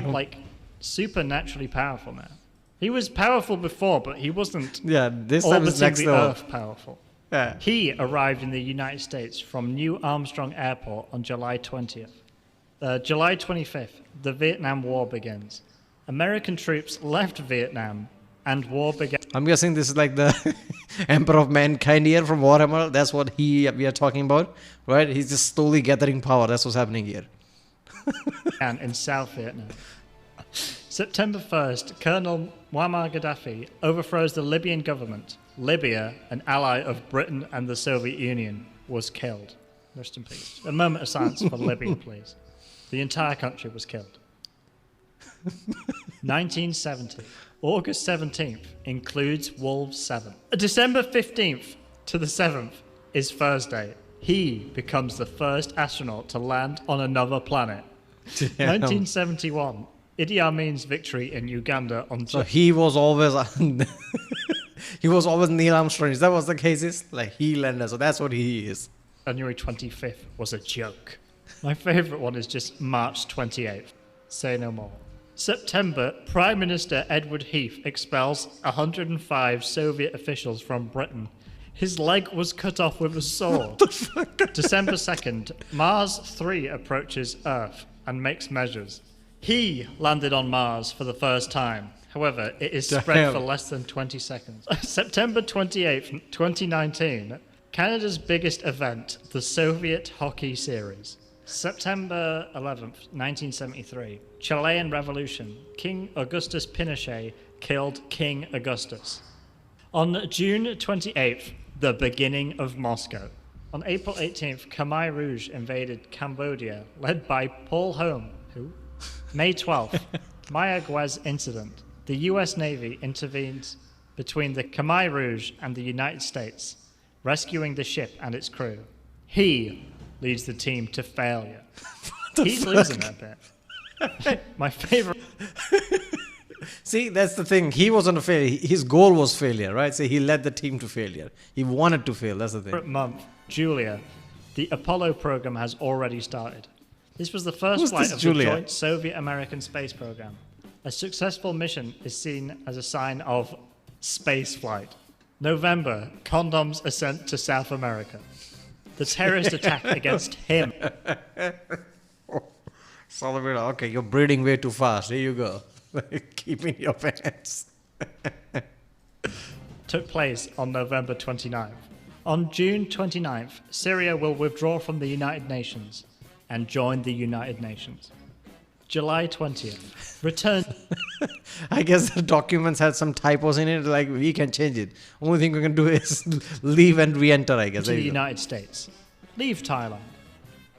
supernaturally powerful now. He was powerful before, but he wasn't Yeah, this time is orbiting next the level. Earth powerful. Yeah. He arrived in the United States from New Armstrong Airport on July 20th. July 25th, the Vietnam War begins. American troops left Vietnam and war began. I'm guessing this is like the Emperor of Mankind here from Warhammer. That's what we are talking about, right? He's just slowly gathering power. That's what's happening here. In South Vietnam. September 1st, Colonel Muammar Gaddafi overthrows the Libyan government. Libya, an ally of Britain and the Soviet Union, was killed. Rest in peace. A moment of silence for Libya, please. The entire country was killed. 1970. August 17th includes Wolves 7. December 15th to the 7th is Thursday. He becomes the first astronaut to land on another planet. 1971. Idi Amin's victory in Uganda on So he was always Neil Armstrong. Is that what the case is? Like, he landed. So that's what he is. January 25th was a joke. My favourite one is just March 28th. Say no more. September, Prime Minister Edward Heath expels 105 Soviet officials from Britain. His leg was cut off with a sword. December 2nd, Mars 3 approaches Earth and makes measures. He landed on Mars for the first time. However, it is spread for less than 20 seconds. September 28th, 2019, Canada's biggest event, the Soviet Hockey Series. September 11th, 1973, Chilean Revolution. King Augustus Pinochet killed King Augustus. On June 28th, the beginning of Moscow. On April 18th, Khmer Rouge invaded Cambodia, led by Paul Home. Who? May 12th, Mayaguez incident. The US Navy intervened between the Khmer Rouge and the United States, rescuing the ship and its crew. He leads the team to failure. He's losing that bit. My favorite. See, that's the thing. He wasn't a failure. His goal was failure, right? So he led the team to failure. He wanted to fail. That's the thing. Month, Julia. The Apollo program has already started. This was the first flight of the joint Soviet-American space program. A successful mission is seen as a sign of space flight. November, condoms are sent to South America. The terrorist attack against him. Okay, you're breathing way too fast. Here you go. Keep in your pants. Took place on November 29th. On June 29th, Syria will withdraw from the United Nations and join the United Nations. July 20th, return. I guess the documents had some typos in it, like we can change it. Only thing we can do is leave and re-enter, I guess. To the United States. Leave Thailand.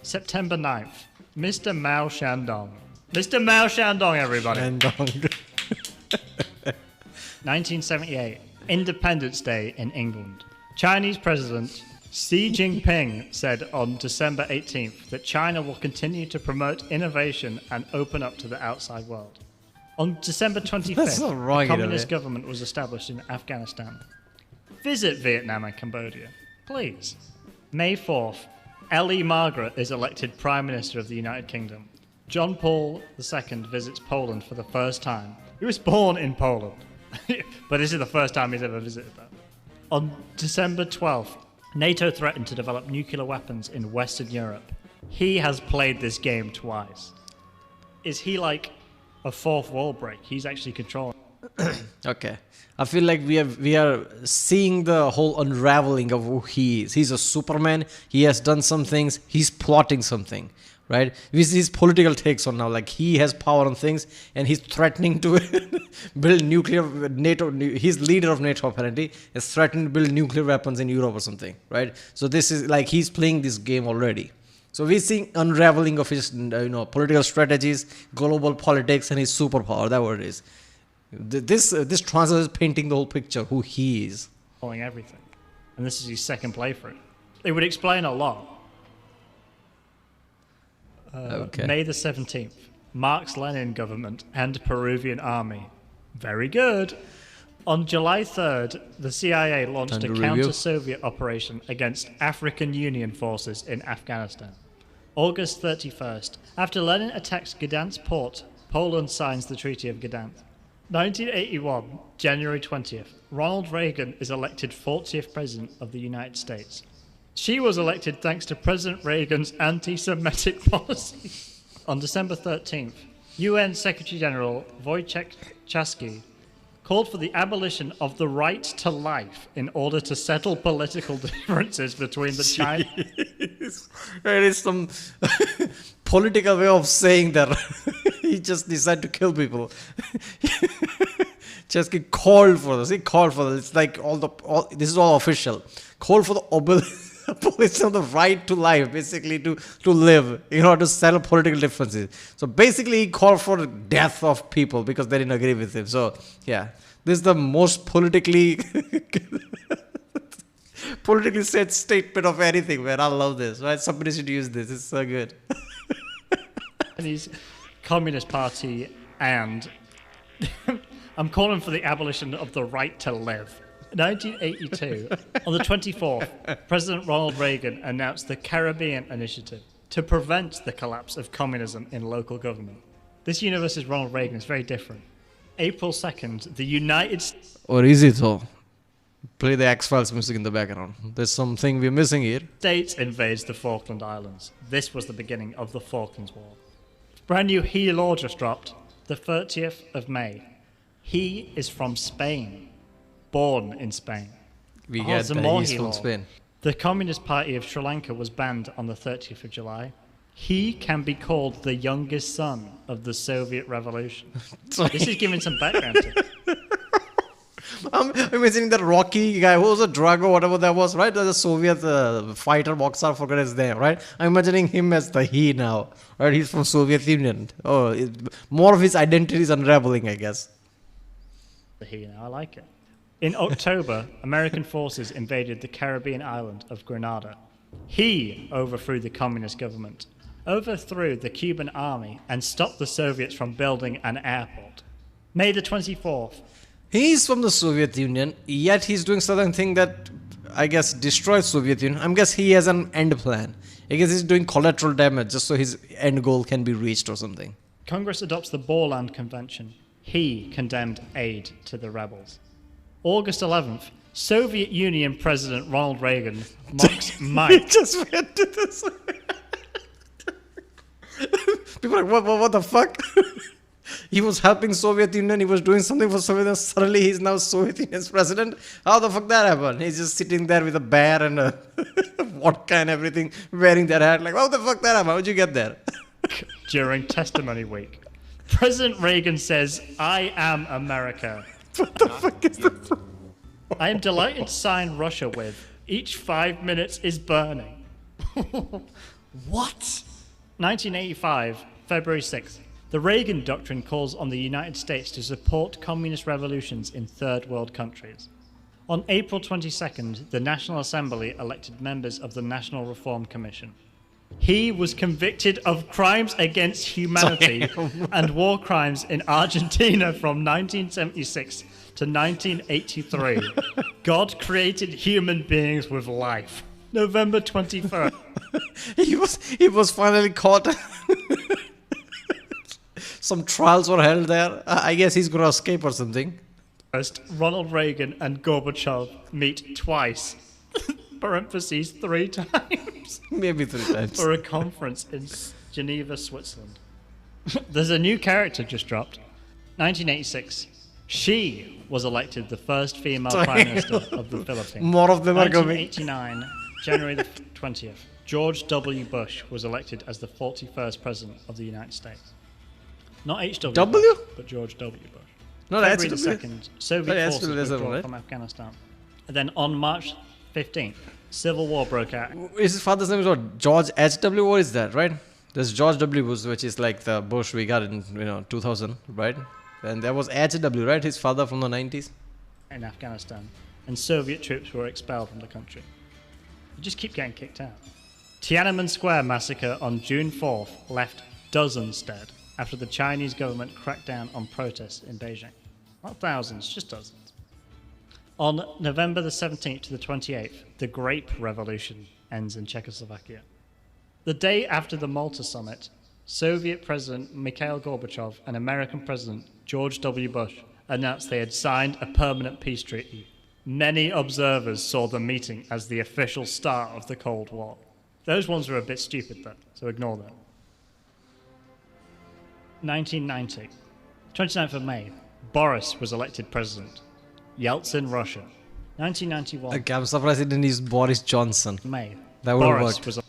September 9th, Mr. Mao Shandong. Mr. Mao Shandong, everybody. 1978, Independence Day in England. Chinese President Xi Jinping said on December 18th that China will continue to promote innovation and open up to the outside world. On December 25th, the communist government was established in Afghanistan. Visit Vietnam and Cambodia, please. May 4th, Ellie Margaret is elected Prime Minister of the United Kingdom. John Paul II visits Poland for the first time. He was born in Poland, but this is the first time he's ever visited that. On December 12th, NATO threatened to develop nuclear weapons in Western Europe. He has played this game twice. Is he like a fourth wall break? He's actually controlling. Okay. I feel like we are seeing the whole unraveling of who he is. He's a Superman. He has done some things. He's plotting something, right? We see his political takes on now. Like, he has power on things, and he's threatening to build nuclear NATO. He's leader of NATO, apparently, is threatening to build nuclear weapons in Europe or something, right? So this is like he's playing this game already. So we're seeing unraveling of his, political strategies, global politics, and his superpower. That's what it is. This translator is painting the whole picture, who he is. Following everything. And this is his second playthrough. It would explain a lot. Okay. May the 17th, Marx Lenin government and Peruvian army. Very good. On July 3rd, the CIA launched a counter-Soviet operation against African Union forces in Afghanistan. August 31st, after Lenin attacks Gdansk port, Poland signs the Treaty of Gdansk. 1981, January 20th, Ronald Reagan is elected 40th President of the United States. She was elected thanks to President Reagan's anti-Semitic policy. On December 13th, UN Secretary General Wojciech Chasky called for the abolition of the right to life in order to settle political differences between the Chinese. There is some political way of saying that. He just decided to kill people. Chesky called for this. He called for this. It's like this is all official. Called for the abolition of the right to life, basically to live, to settle political differences. So basically, he called for the death of people because they didn't agree with him. So yeah, this is the most politically said statement of anything, man. I love this. Right? Somebody should use this. It's so good. Chinese Communist Party, and I'm calling for the abolition of the right to live. 1982, on the 24th, President Ronald Reagan announced the Caribbean Initiative to prevent the collapse of communism in local government. This universe is Ronald Reagan. It's very different. April 2nd, the United Or is it though? Play the X-Files music in the background. There's something we're missing here. States invades the Falkland Islands. This was the beginning of the Falklands War. Brand new He law just dropped, the 30th of May. He is from Spain, born in Spain. We Oh, get the that more he's he from law. Spain. The Communist Party of Sri Lanka was banned on the 30th of July. He can be called the youngest son of the Soviet Revolution. This is giving some background to it. I'm imagining that Rocky guy who was a drug or whatever that was, right? The Soviet fighter boxer, I forgot his name, right? I'm imagining him as the he now, right? He's from Soviet Union. Oh, more of his identity is unraveling, I guess. He now, I like it. In October, American forces invaded the Caribbean island of Grenada. He overthrew the communist government, overthrew the Cuban army, and stopped the Soviets from building an airport. May the 24th. He's from the Soviet Union, yet he's doing certain thing that I guess destroys Soviet Union. I guess he has an end plan. I guess he's doing collateral damage just so his end goal can be reached or something. Congress adopts the Borland Convention. He condemned aid to the rebels. August 11th, Soviet Union President Ronald Reagan mocks We Mike. just went to this. People are like, what the fuck? He was helping Soviet Union, he was doing something for Soviet Union, suddenly he's now Soviet Union's president. How the fuck that happened? He's just sitting there with a bear and a vodka and everything, wearing that hat. Like, how the fuck that happened? How'd you get there? During testimony week. President Reagan says, "I am America." What the fuck is this? I am delighted to sign Russia with. Each 5 minutes is burning. What? 1985, February 6th. The Reagan Doctrine calls on the United States to support communist revolutions in third world countries. On April 22nd, the National Assembly elected members of the National Reform Commission. He was convicted of crimes against humanity and war crimes in Argentina from 1976 to 1983. God created human beings with life. November 21st. He was finally caught. Some trials were held there. I guess he's gonna escape or something. First, Ronald Reagan and Gorbachev meet twice, parentheses 3 times, Maybe 3 times. for a conference in Geneva, Switzerland. There's a new character just dropped. 1986. She was elected the first female prime minister of the Philippines. More of them are coming. 1989, January the 20th. George W. Bush was elected as the 41st president of the United States. Not H.W. W? Bush, but George W. Bush. No, February that's the 2nd, Soviet that's forces still withdraw right? from Afghanistan. And then on March 15th, civil war broke out. Is his father's name is what? George H.W. What is that, right? There's George W. Bush, which is like the Bush we got in 2000, right? And there was H.W., right? His father from the 90s. In Afghanistan, and Soviet troops were expelled from the country. You just keep getting kicked out. Tiananmen Square massacre on June 4th left dozens dead after the Chinese government cracked down on protests in Beijing. Not thousands, just dozens. On November the 17th to the 28th, the Grape Revolution ends in Czechoslovakia. The day after the Malta summit, Soviet President Mikhail Gorbachev and American President George W. Bush announced they had signed a permanent peace treaty. Many observers saw the meeting as the official start of the Cold War. Those ones were a bit stupid, though, so ignore them. 1990, 29th of May, Boris was elected president. Yeltsin, Russia. 1991, Okay, I'm surprised he didn't use Boris Johnson. May. That would Boris work. was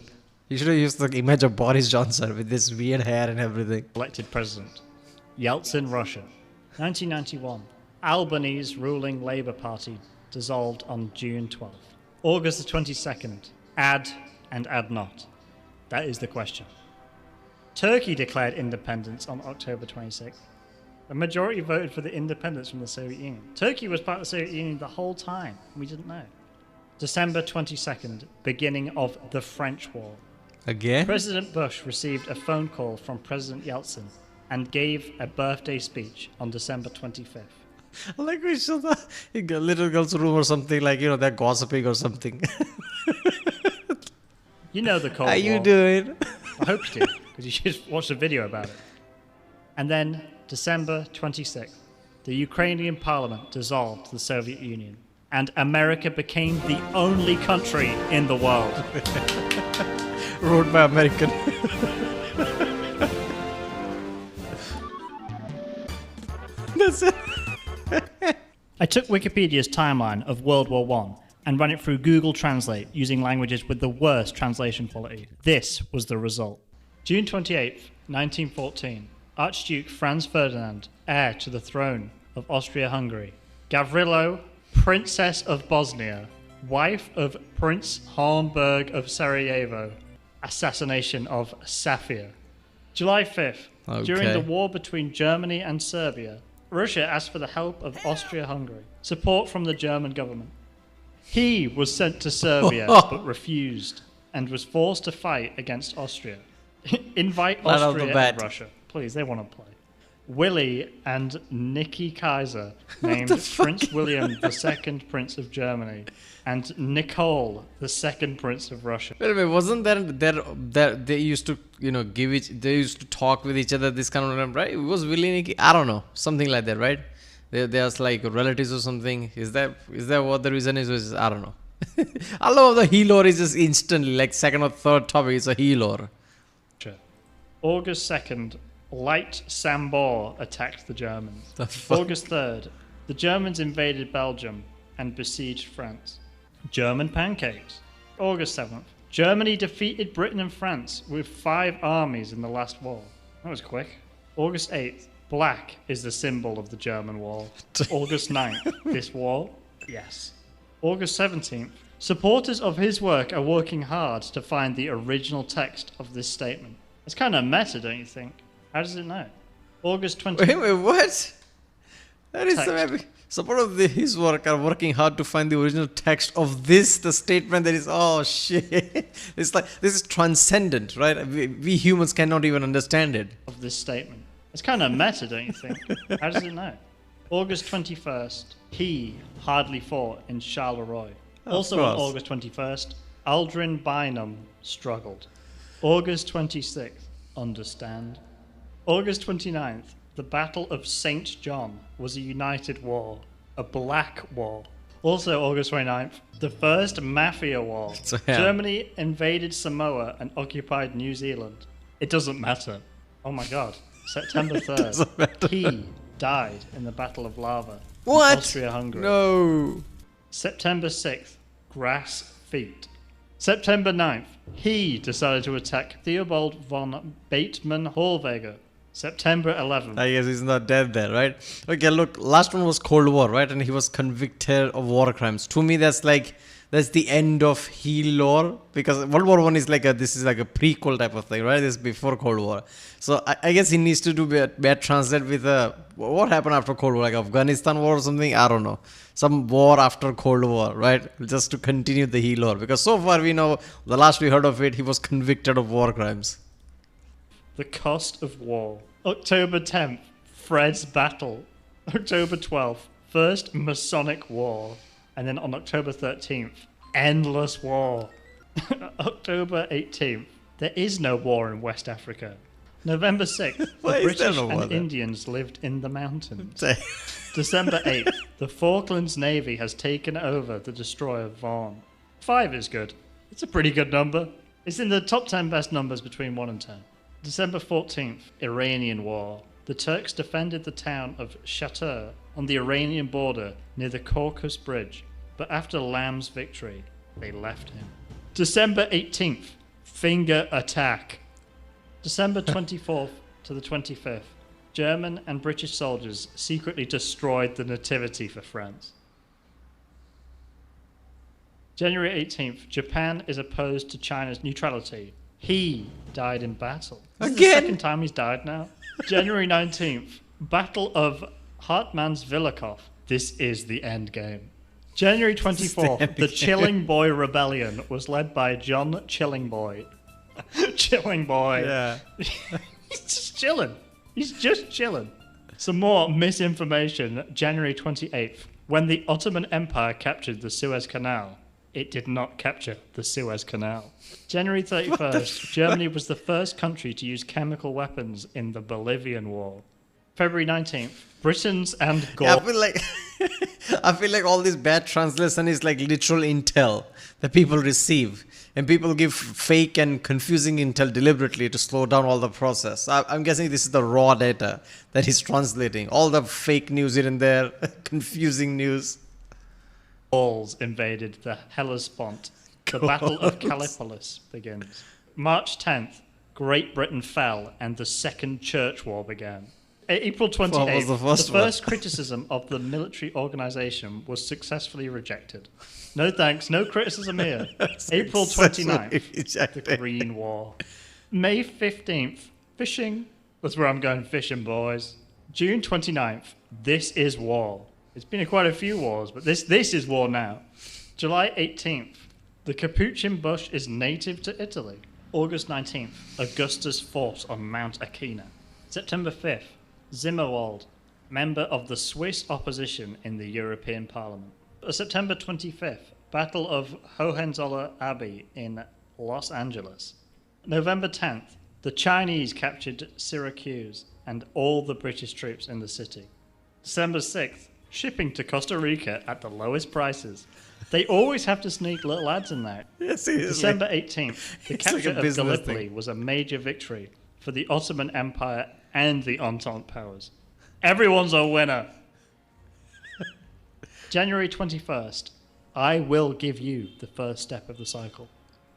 You should have used the image of Boris Johnson with this weird hair and everything. elected president. Yeltsin, Russia. 1991, Albanese ruling Labour Party dissolved on June 12th. August the 22nd, add and add not. That is the question. Turkey declared independence on October 26th. A majority voted for the independence from the Soviet Union. Turkey was part of the Soviet Union the whole time. We didn't know. December 22nd, beginning of the French War. Again? President Bush received a phone call from President Yeltsin and gave a birthday speech on December 25th. Like we should little girl's room or something, like, they're gossiping or something. You know the Cold How War. you doing? I hope you do, because you should watch the video about it. And then, December 26th, the Ukrainian parliament dissolved the Soviet Union, and America became the only country in the world. Wrote by American. That's it. I took Wikipedia's timeline of World War I and ran it through Google Translate using languages with the worst translation quality. This was the result. June 28th, 1914. Archduke Franz Ferdinand, heir to the throne of Austria-Hungary. Gavrilo, Princess of Bosnia, wife of Prince Hornberg of Sarajevo. Assassination of Safia. July 5th. During Okay. the war between Germany and Serbia, Russia asked for the help of Austria-Hungary, support from the German government. He was sent to Serbia but refused and was forced to fight against Austria. Invite Right off the Austria bat. and Russia. Please, they want to play. Willie and Nikki Kaiser named Prince William II Prince of Germany and Nicole the second Prince of Russia. Wait a minute, wasn't there they used to they used to talk with each other, this kind of, right? It was Willie Nicky, I don't know, something like that, right? There's like relatives or something. Is that what the reason is? I don't know. I love the Helor is just instantly like second or third topic is a Helor. August 2nd, light Sambor attacked the Germans. The fuck? August 3rd, the Germans invaded Belgium and besieged France. German pancakes. August 7th, Germany defeated Britain and France with 5 armies in the last war. That was quick. August 8th, black is the symbol of the German wall. August 9th, this wall? Yes. August 17th, supporters of his work are working hard to find the original text of this statement. It's kind of meta, don't you think? How does it know? August 20th. Wait, what? That is so Text. epic. Support of his work are working hard to find the original text of this, the statement that is, oh shit. It's like, this is transcendent, right? We humans cannot even understand it. Of this statement. It's kind of meta, don't you think? How does it know? August 21st, he hardly fought in Charleroi. Also on course. August 21st, Aldrin Bynum struggled. August 26th, understand. August 29th, the Battle of St. John was a united war, a black war. Also August 29th, the first Mafia War. So, yeah. Germany invaded Samoa and occupied New Zealand. It doesn't matter. Oh my god. September 3rd, Doesn't matter. he died in the Battle of Lava. in What? Austria-Hungary. No. September 6th, grass feet. September 9th, he decided to attack Theobald von Bateman-Hollweger. September 11th, I guess he's not dead there, right? Okay, look, last one was Cold War, right? And he was convicted of war crimes. To me, that's the end of Helor, because World War One is this is like a prequel type of thing, right? This is before Cold War. So I guess he needs to do bad translate with what happened after Cold War, like Afghanistan war or something. I don't know, some war after Cold War, right? Just to continue the Helor, because so far we know the last we heard of it, he was convicted of war crimes. the cost of war. October 10th, Fred's battle. October 12th, First Masonic War. And then on October 13th, Endless War. October 18th, there is no war in West Africa. November 6th, Why the is there British no war and there? Indians lived in the mountains. December 8th, the Falklands Navy has taken over the destroyer Vaughan. 5 is good. It's a pretty good number. It's in the top 10 best numbers between 1 and 10. December 14th, Iranian War. The Turks defended the town of Shatur on the Iranian border near the Caucasus Bridge, but after Lamb's victory, they left him. December 18th, Finger Attack. December 24th to the 25th, German and British soldiers secretly destroyed the Nativity for France. January 18th, Japan is opposed to China's neutrality. He died in battle. This is the Again? second time he's died now. January 19th, Battle of Hartmannswillerkopf. This is the end game. January 24th, the Chilling Boy Rebellion was led by John Chilling Boy. Chilling Boy. Yeah. He's just chilling. He's just chilling. Some more misinformation. January 28th, when the Ottoman Empire captured the Suez Canal, It did not capture the Suez Canal. January 31st, Germany was the first country to use chemical weapons in the Bolivian War. February 19th, Britons and Yeah, Gaul. I feel like all this bad translation is like literal intel that people receive. And people give fake and confusing intel deliberately to slow down all the process. I'm guessing this is the raw data that he's translating. All the fake news here and there, confusing news. Gauls invaded the Hellespont. The Battle of Callipolis begins. March 10th, Great Britain fell and the Second Church War began. April 28th, What was the first one? first criticism of the military organization was successfully rejected. No thanks, no criticism here. April 29th, the Rejected. Green War. May 15th, fishing. That's where I'm going fishing, boys. June 29th, this is war. It's been quite a few wars, but this is war now. July 18th, the capuchin bush is native to Italy. August 19th, Augustus fought on Mount Aquina. September 5th, Zimmerwald, member of the Swiss opposition in the European Parliament. September 25th, Battle of Hohenzollern Abbey in Los Angeles. November 10th, the Chinese captured Syracuse and all the British troops in the city. December 6th, shipping to Costa Rica at the lowest prices. They always have to sneak little ads in there. Yeah, seriously. December 18th, the It's like capture a of business Gallipoli thing. was a major victory for the Ottoman Empire and the Entente powers. Everyone's a winner. January 21st, I will give you the first step of the cycle.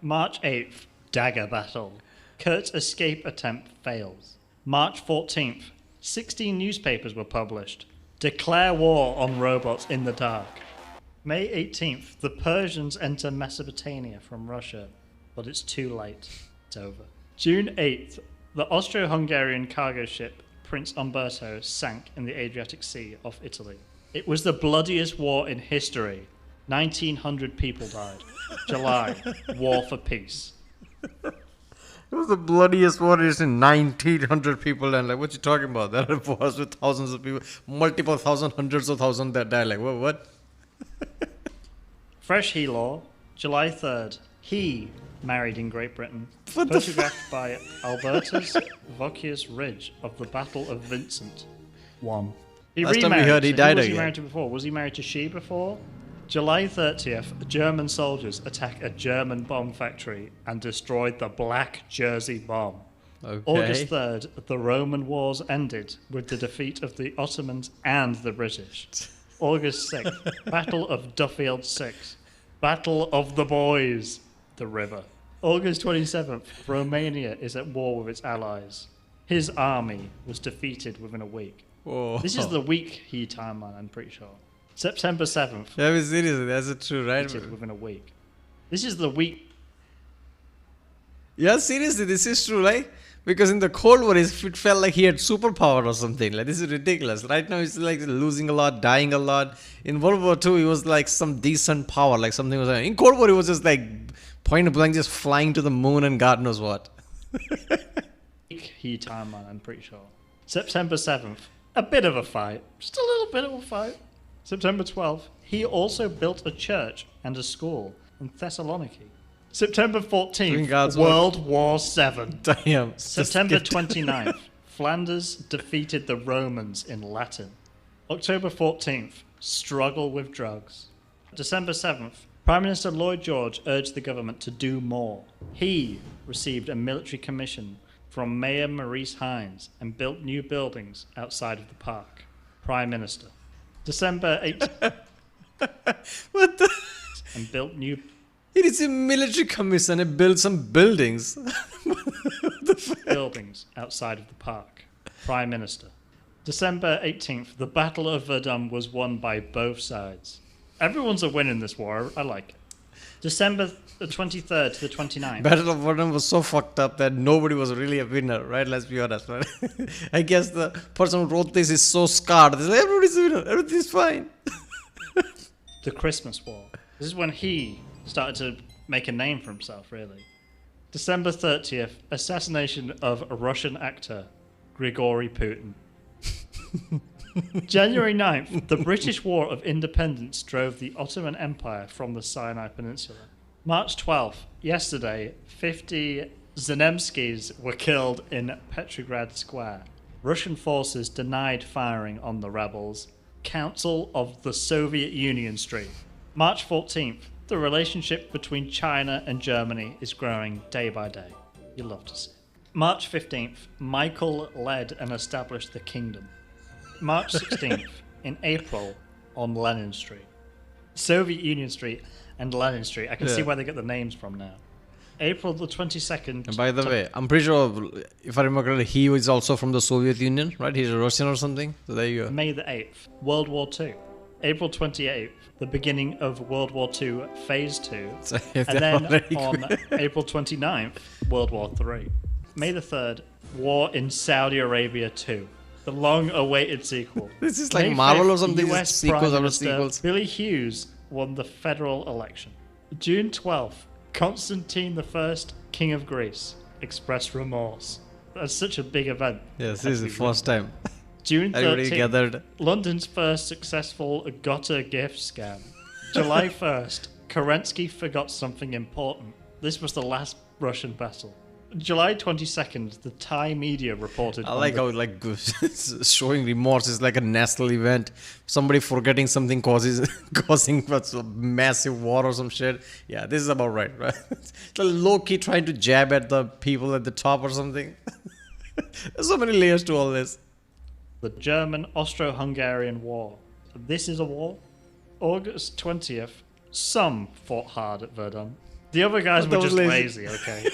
March 8th, dagger battle. Kurt's escape attempt fails. March 14th, 16 newspapers were published. Declare war on robots in the dark. May 18th, the Persians enter Mesopotamia from Russia, but it's too late. It's over. June 8th, the Austro-Hungarian cargo ship Prince Umberto sank in the Adriatic Sea off Italy. It was the bloodiest war in history. 1,900 people died. July, war for peace. It was the bloodiest war in 1,900 people, and like, what you talking about? There are wars with thousands of people, multiple thousand, hundreds of thousands that die. Like, what? Fresh he law, July 3rd. He married in Great Britain. What the Photographed by Albertus Vocius Ridge of the Battle of Vincent. 1. He Last time we remarried. heard he So died who was he again. married to before? Was he married to she before? July 30th, German soldiers attack a German bomb factory and destroyed the Black Jersey bomb. Okay. August 3rd, the Roman wars ended with the defeat of the Ottomans and the British. August 6th, Battle of Duffield 6. Battle of the Boys, the river. August 27th, Romania is at war with its allies. His army was defeated within a week. Whoa. This is the week he timeline, I'm pretty sure. September 7th, Yeah, but seriously, that's it true, right? defeated within a week. This is the week. Yeah, seriously, this is true, right? Because in the Cold War, it felt like he had superpower or something. Like, this is ridiculous. Right now, he's like losing a lot, dying a lot. In World War II, he was like some decent power, like something was. In Cold War, he was just like point blank, just flying to the moon and God knows what. He timeline, I'm pretty sure. September 7th, a bit of a fight. Just a little bit of a fight. September 12th, he also built a church and a school in Thessaloniki. September Doing 14th, God's work. World War VII. Damn. September Just 29th, Flanders defeated the Romans in Latin. October 14th, struggle with drugs. December 7th, Prime Minister Lloyd George urged the government to do more. He received a military commission from Mayor Maurice Hines and built new buildings outside of the park. Prime Minister. December 8th, What the? and built new It is a military commission and built some buildings. buildings outside of the park. Prime Minister. December 18th, the Battle of Verdun was won by both sides. Everyone's a winner in this war. I like it. December the 23rd to the 29th. Battle of Verdun was so fucked up that nobody was really a winner, right? Let's be honest, right? I guess the person who wrote this is so scarred. They're like, everybody's a winner. Everything's fine. The Christmas War. This is when he started to make a name for himself, really. December 30th, assassination of a Russian actor, Grigory Putin. January 9th, the British War of Independence drove the Ottoman Empire from the Sinai Peninsula. March 12th, yesterday, 50 Zenemskys were killed in Petrograd Square. Russian forces denied firing on the rebels. Council of the Soviet Union Street. March 14th, the relationship between China and Germany is growing day by day. You'll love to see it. March 15th, Michael led and established the kingdom. March 16th, in April, on Lenin Street. Soviet Union Street and Lenin Street. I can see where they get the names from now. April the 22nd. And by the way, I'm pretty sure, if I remember correctly, he was also from the Soviet Union, right? He's a Russian or something. So there you go. May the 8th, World War II. April 28th, the beginning of World War II, Phase 2. So And then on April 29th, World War III. May the 3rd, War in Saudi Arabia 2. The long-awaited sequel. This is like May Marvel 5th, or something. US Sequels Prime after Minister sequels. Billy Hughes won the federal election. June 12th, Constantine I, King of Greece, expressed remorse. That's such a big event. Yes, this is the first time. June Everybody 13th, gathered. London's first successful gutter gift scam. July 1st, Kerensky forgot something important. This was the last Russian battle. July 22nd, the Thai media reported. I like how showing remorse is like a national event. Somebody forgetting something causing a massive war or some shit. Yeah, this is about right? It's like low-key trying to jab at the people at the top or something. There's so many layers to all this. The German Austro-Hungarian War. This is a war. August 20th, some fought hard at Verdun. The other guys were just lazy, okay?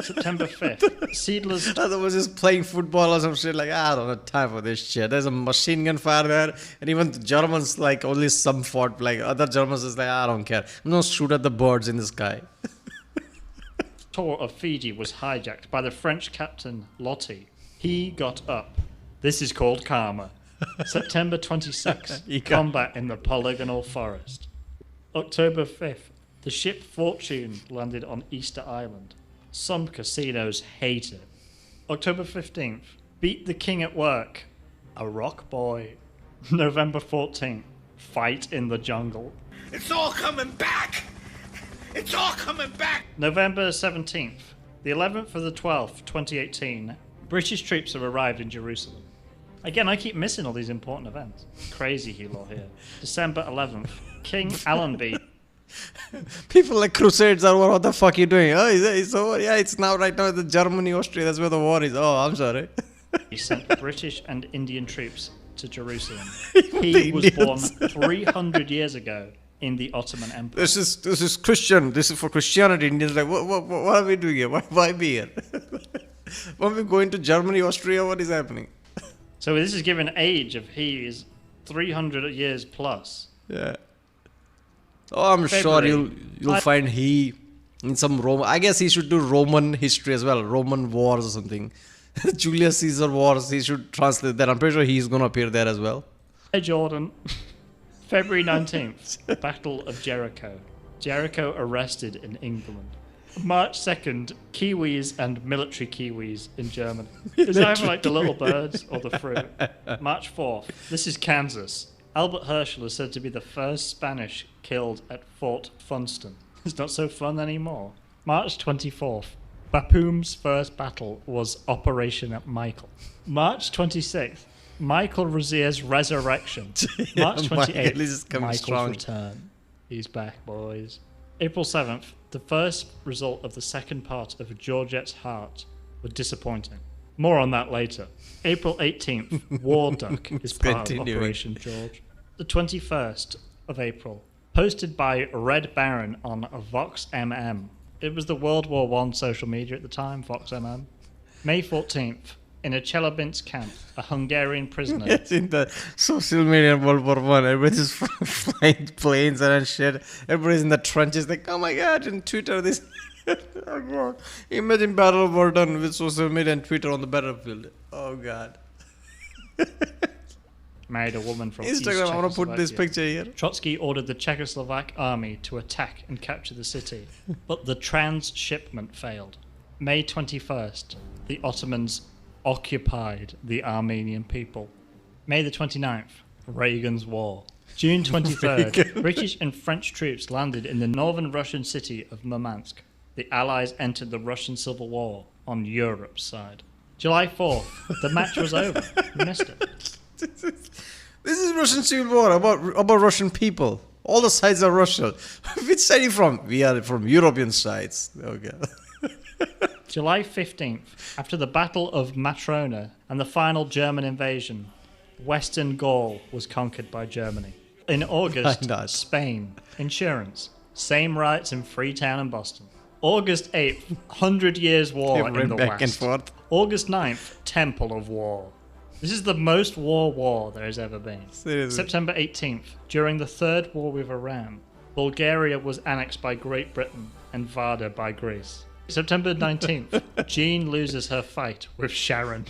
September 5th, Seedlers... I was just playing football or some shit. Like, I don't have time for this shit. There's a machine gun fire there. And even the Germans, like, only some fought. Like, other Germans is like, I don't care. I'm going to shoot at the birds in the sky. Tour of Fiji was hijacked by the French captain Lottie. He got up. This is called karma. September 26th, combat in the polygonal forest. October 5th, the ship Fortune landed on Easter Island. Some casinos hate it. October 15th, beat the king at work. A rock boy. November 14th, fight in the jungle. It's all coming back! It's all coming back! November 17th, the 11th of the 12th, 2018, British troops have arrived in Jerusalem. Again, I keep missing all these important events. Crazy Hilo here. December 11th, King Allenby. People like crusades are what the fuck are you doing? Oh, it's over. Yeah, it's now right now the Germany, Austria. That's where the war is. Oh, I'm sorry. He sent British and Indian troops to Jerusalem. He was born 300 years ago in the Ottoman Empire. This is Christian. This is for Christianity. Indians like, what are we doing here? Why be here? Why are we going to Germany, Austria? What is happening? So this is given age of he is 300 years plus. Yeah. Oh, I'm sure you'll find he in some Roman. I guess he should do Roman history as well, Roman wars or something. Julius Caesar wars. He should translate that. I'm pretty sure he's gonna appear there as well. Hey Jordan. February 19th, Battle of Jericho. Jericho arrested in England. March 2nd, Kiwis and military Kiwis in Germany. It's either like the little birds or the fruit. March 4th, this is Kansas. Albert Herschel is said to be the first Spanish killed at Fort Funston. It's not so fun anymore. March 24th, Bapum's first battle was Operation Michael. March 26th, Michael Rozier's resurrection. March 28th, Michael's return. He's back, boys. April 7th, the first result of the second part of Georgette's Heart was disappointing. More on that later. April 18th, War Duck is part of Operation George. The 21st of April, posted by Red Baron on VoxMM. It was the World War I social media at the time, VoxMM. May 14th, in a Chelyabinsk camp, a Hungarian prisoner. Yes, in the social media in World War I, everybody's flying planes and shit. Everybody's in the trenches like, oh my god, and Twitter this. Oh god. Imagine Battle of Verdun with social media and Twitter on the battlefield. Oh god. Married a woman from Instagram, I want to put this picture here. Trotsky ordered the Czechoslovak army to attack and capture the city, but the transshipment failed. May 21st, the Ottomans occupied the Armenian people. May the 29th, Reagan's War. June 23rd, British and French troops landed in the northern Russian city of Murmansk. The Allies entered the Russian Civil War on Europe's side. July 4th, the match was over. You missed it. This is Russian Civil War about Russian people. All the sides are Russian. Which side are you from? We are from European sides. Okay. July 15th, after the Battle of Matrona and the final German invasion, Western Gaul was conquered by Germany. In August, Spain, insurance, same rights in Freetown and Boston. August 8th, 100 Years' War in the back West. and forth. August 9th, Temple of War. This is the most war there has ever been. Seriously. September 18th, during the Third War with Iran, Bulgaria was annexed by Great Britain and Varda by Greece. September 19th, Jean loses her fight with Sharon.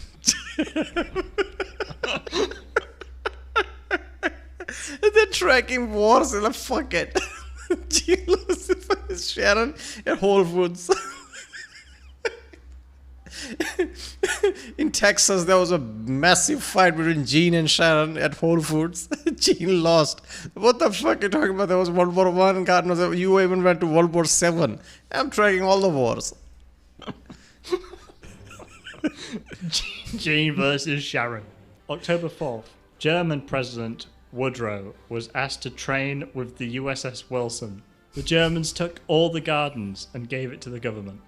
They're tracking wars and fuck it. Jean loses Sharon at Whole Foods. In Texas, there was a massive fight between Jean and Sharon at Whole Foods. Jean lost. What the fuck are you talking about? There was World War I, God knows. You even went to World War VII. I'm tracking all the wars. Jean versus Sharon. October 4th, German President Woodrow was asked to train with the USS Wilson. The Germans took all the gardens and gave it to the government.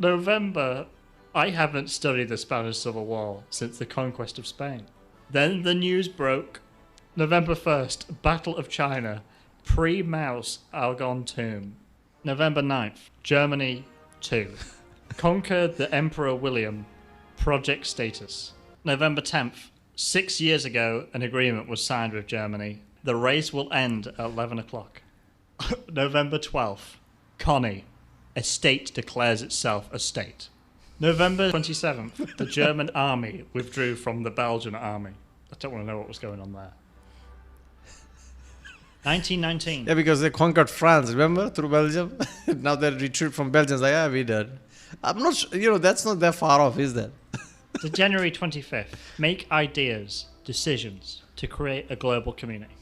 November, I haven't studied the Spanish Civil War since the conquest of Spain. Then the news broke. November 1st, Battle of China, pre-Mao's Argonne Tomb. November 9th, Germany 2. Conquered the Emperor William, project status. November 10th, 6 years ago, an agreement was signed with Germany. The race will end at 11 o'clock. November 12th, Connie, a state declares itself a state. November 27th, the German army withdrew from the Belgian army. I don't want to know what was going on there. 1919. Yeah, because they conquered France, remember? Through Belgium. Now they retreat from Belgium. It's like, yeah, we did. I'm not sure, that's not that far off, is that? To January 25th, make ideas, decisions to create a global community.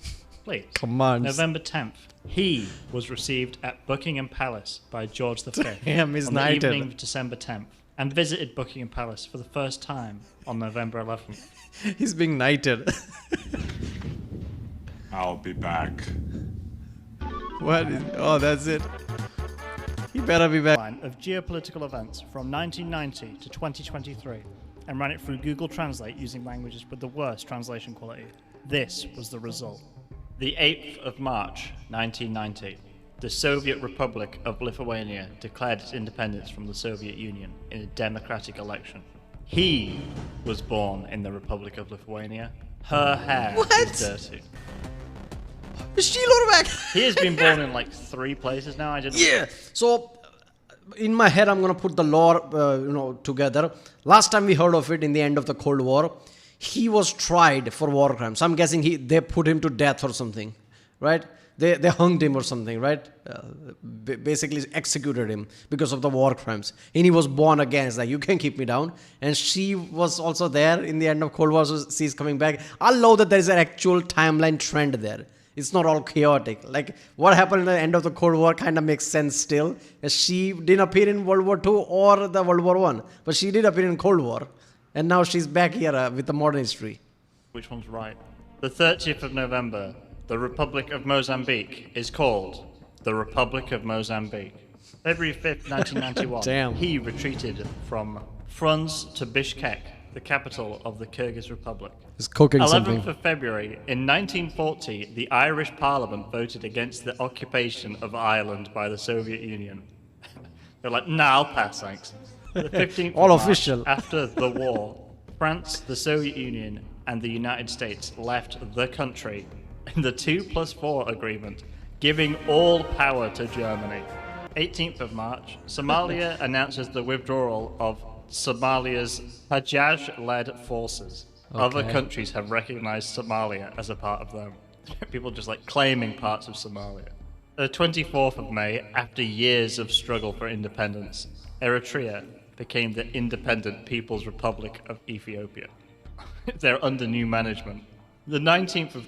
Please. Commands. November 10th, he was received at Buckingham Palace by George V Damn, he's on knighted. the evening of December 10th and visited Buckingham Palace for the first time on November 11th. He's being knighted. I'll be back. What? Oh, that's it. He better be back. Line of geopolitical events from 1990 to 2023 and ran it through Google Translate using languages with the worst translation quality. This was the result. The 8th of March, 1990, the Soviet Republic of Lithuania declared its independence from the Soviet Union in a democratic election. He was born in the Republic of Lithuania. Her hair is dirty. Is she back? He has been born in like 3 places now. I didn't. Yeah. So, in my head, I'm gonna put the lore, together. Last time we heard of it in the end of the Cold War, he was tried for war crimes. I'm guessing they put him to death or something, right? They hung him or something, right? Basically executed him because of the war crimes. And he was born again. It's like, you can't keep me down. And she was also there in the end of Cold War, so she's coming back. I love that there is an actual timeline trend there. It's not all chaotic. Like, what happened at the end of the Cold War kind of makes sense still. She didn't appear in World War II or the World War I, but she did appear in Cold War. And now she's back here with the modern history. Which one's right? The 30th of November, the Republic of Mozambique is called the Republic of Mozambique. February 5th, 1991, Damn. He retreated from Frunze to Bishkek, the capital of the Kyrgyz Republic. He's cooking 11th something. of February, in 1940, the Irish Parliament voted against the occupation of Ireland by the Soviet Union. They're like, nah, I'll pass, thanks. The 15th All of March, official. after the war, France, the Soviet Union, and the United States left the country in the 2+4 agreement, giving all power to Germany. 18th of March, Somalia announces the withdrawal of Somalia's Hajj-led forces. Other countries have recognized Somalia as a part of them. People just like claiming parts of Somalia. The 24th of May, after years of struggle for independence, Eritrea became the Independent People's Republic of Ethiopia. They're under new management. The 19th of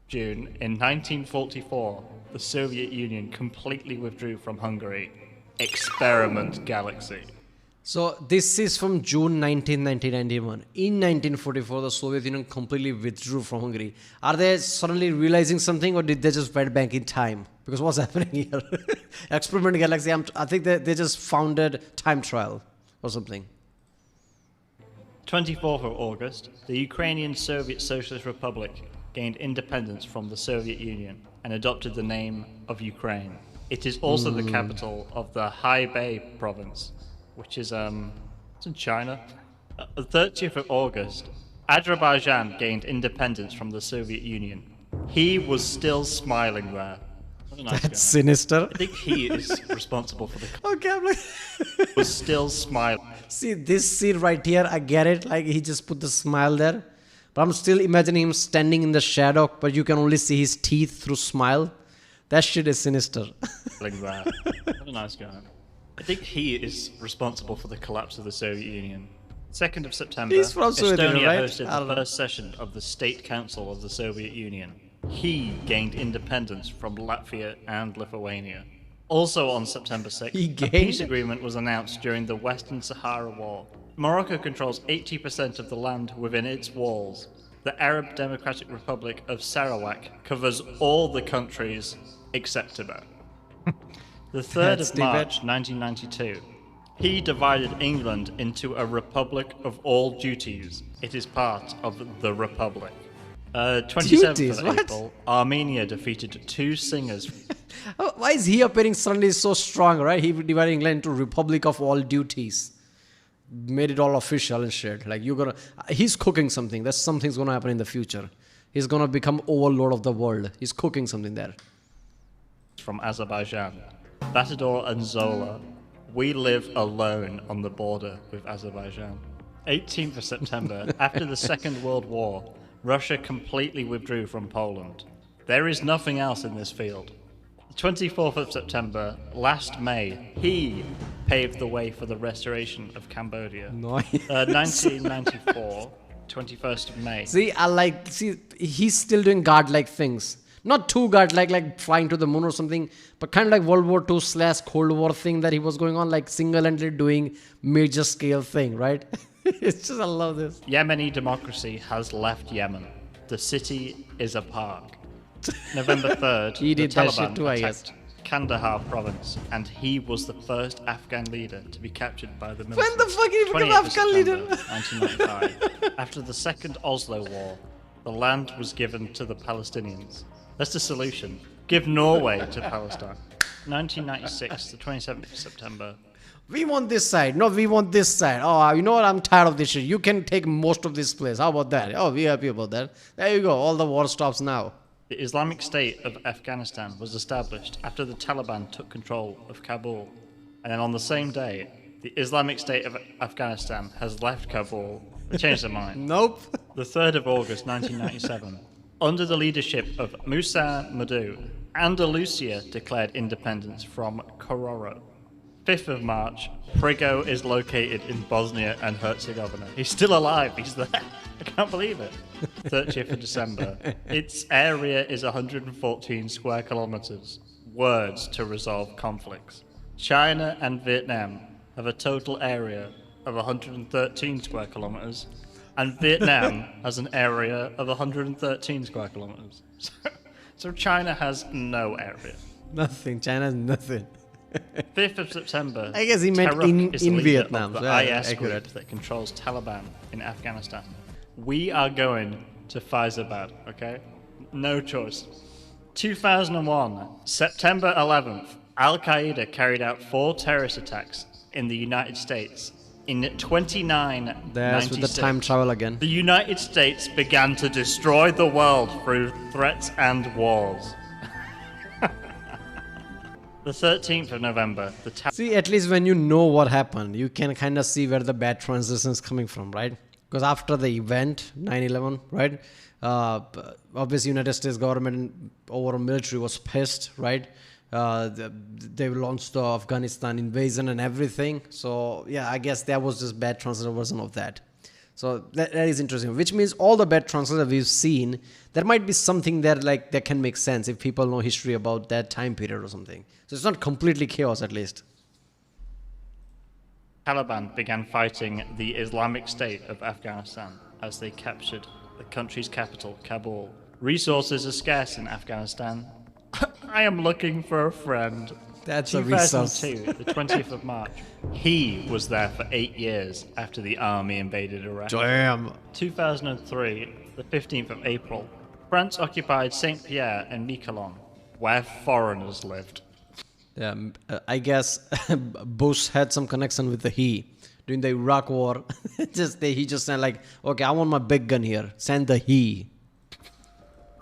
June in 1944, the Soviet Union completely withdrew from Hungary. Experiment Galaxy. So this is from June 19, 1991. In 1944, the Soviet Union completely withdrew from Hungary. Are they suddenly realizing something, or did they just went back in time? Because what's happening here? Experiment Galaxy, I think they just founded time trial or something. 24th of August, the Ukrainian Soviet Socialist Republic gained independence from the Soviet Union and adopted the name of Ukraine. It is also the capital of the Hebei province, which is it's in China. The 30th of August, Azerbaijan gained independence from the Soviet Union. He was still smiling there. What a nice That's guy. sinister. I think he is responsible for the Okay, I'm like, was still smiling. see this scene right here, I get it. Like he just put the smile there. But I'm still imagining him standing in the shadow, but you can only see his teeth through smile. That shit is sinister. Like that. What a nice guy. I think he is responsible for the collapse of the Soviet Union. 2nd of September, He's from Soviet Estonia Union, right? hosted I don't the know. first session of the State Council of the Soviet Union. He gained independence from Latvia and Lithuania. Also on September 6th, He a gained? peace agreement was announced during the Western Sahara War. Morocco controls 80% of the land within its walls. The Arab Democratic Republic of Sarawak covers all the countries except Tibet. The 3rd That's of March, Tibet. 1992. He divided England into a republic of all duties. It is part of the republic. 27th Duties, of what? April, Armenia defeated 2 singers. Oh, why is he appearing suddenly so strong, right? He divided England into Republic of all duties. Made it all official and shit. Like he's cooking something. That's something's gonna happen in the future. He's gonna become overlord of the world. He's cooking something there. From Azerbaijan. Batador and Zola. We live alone on the border with Azerbaijan. 18th of September. After the Second World War, Russia completely withdrew from Poland. There is nothing else in this field. 24th of September, last May, he paved the way for the restoration of Cambodia. Nice. 1994, 21st of May. See, he's still doing godlike things. Not too godlike, like flying to the moon or something, but kind of like World War II / Cold War thing that he was going on, like single-handedly doing major scale thing, right? It's just, I love this. Yemeni democracy has left Yemen. The city is a park. November 3rd, He did the that Taliban shit too, I guess. attacked Kandahar province, and he was the first Afghan leader to be captured by the military. When the fuck did he become 28th of Afghan leader? September, 1995. After the Second Oslo War, the land was given to the Palestinians. That's the solution. Give Norway to Palestine. 1996, the 27th of September. We want this side. No, we want this side. Oh, you know what? I'm tired of this shit. You can take most of this place. How about that? Oh, we're happy about that. There you go. All the war stops now. The Islamic State of Afghanistan was established after the Taliban took control of Kabul. And then on the same day, the Islamic State of Afghanistan has left Kabul. They changed their mind. Nope. The 3rd of August 1997, under the leadership of Musa Madu, Andalusia declared independence from Kororo. 5th of March, Prigo is located in Bosnia and Herzegovina. He's still alive, he's there. I can't believe it. 30th of December, its area is 114 square kilometers. Words to resolve conflicts. China and Vietnam have a total area of 113 square kilometers, and Vietnam has an area of 113 square kilometers. So China has no area. Nothing. China's nothing. 5th of September. I guess he meant Taruk is the in leader Vietnam. of the Yeah, IS accurate. group that controls Taliban in Afghanistan. We are going to Faizabad, okay? No choice. 2001, September 11th, Al Qaeda carried out 4 terrorist attacks in the United States. In 2996, There's with the time travel again. the United States began to destroy the world through threats and wars. The 13th of November, the See, at least when you know what happened, you can kind of see where the bad transition is coming from, right? Because after the event, 9/11, right? Obviously, United States government over military was pissed, right? They launched the Afghanistan invasion and everything. So, yeah, I guess that was just bad transition version of that. So that is interesting, which means all the bad translations we've seen, there might be something there like that can make sense if people know history about that time period or something. So it's not completely chaos at least. Taliban began fighting the Islamic State of Afghanistan as they captured the country's capital, Kabul. Resources are scarce in Afghanistan. I am looking for a friend. That's a resource. 2002, the 20th of March. He was there for 8 years after the army invaded Iraq. Damn. 2003, the 15th of April. France occupied Saint Pierre and Miquelon, where foreigners lived. Yeah, I guess Bush had some connection with the he during the Iraq war. He just said like, okay, I want my big gun here. Send the he.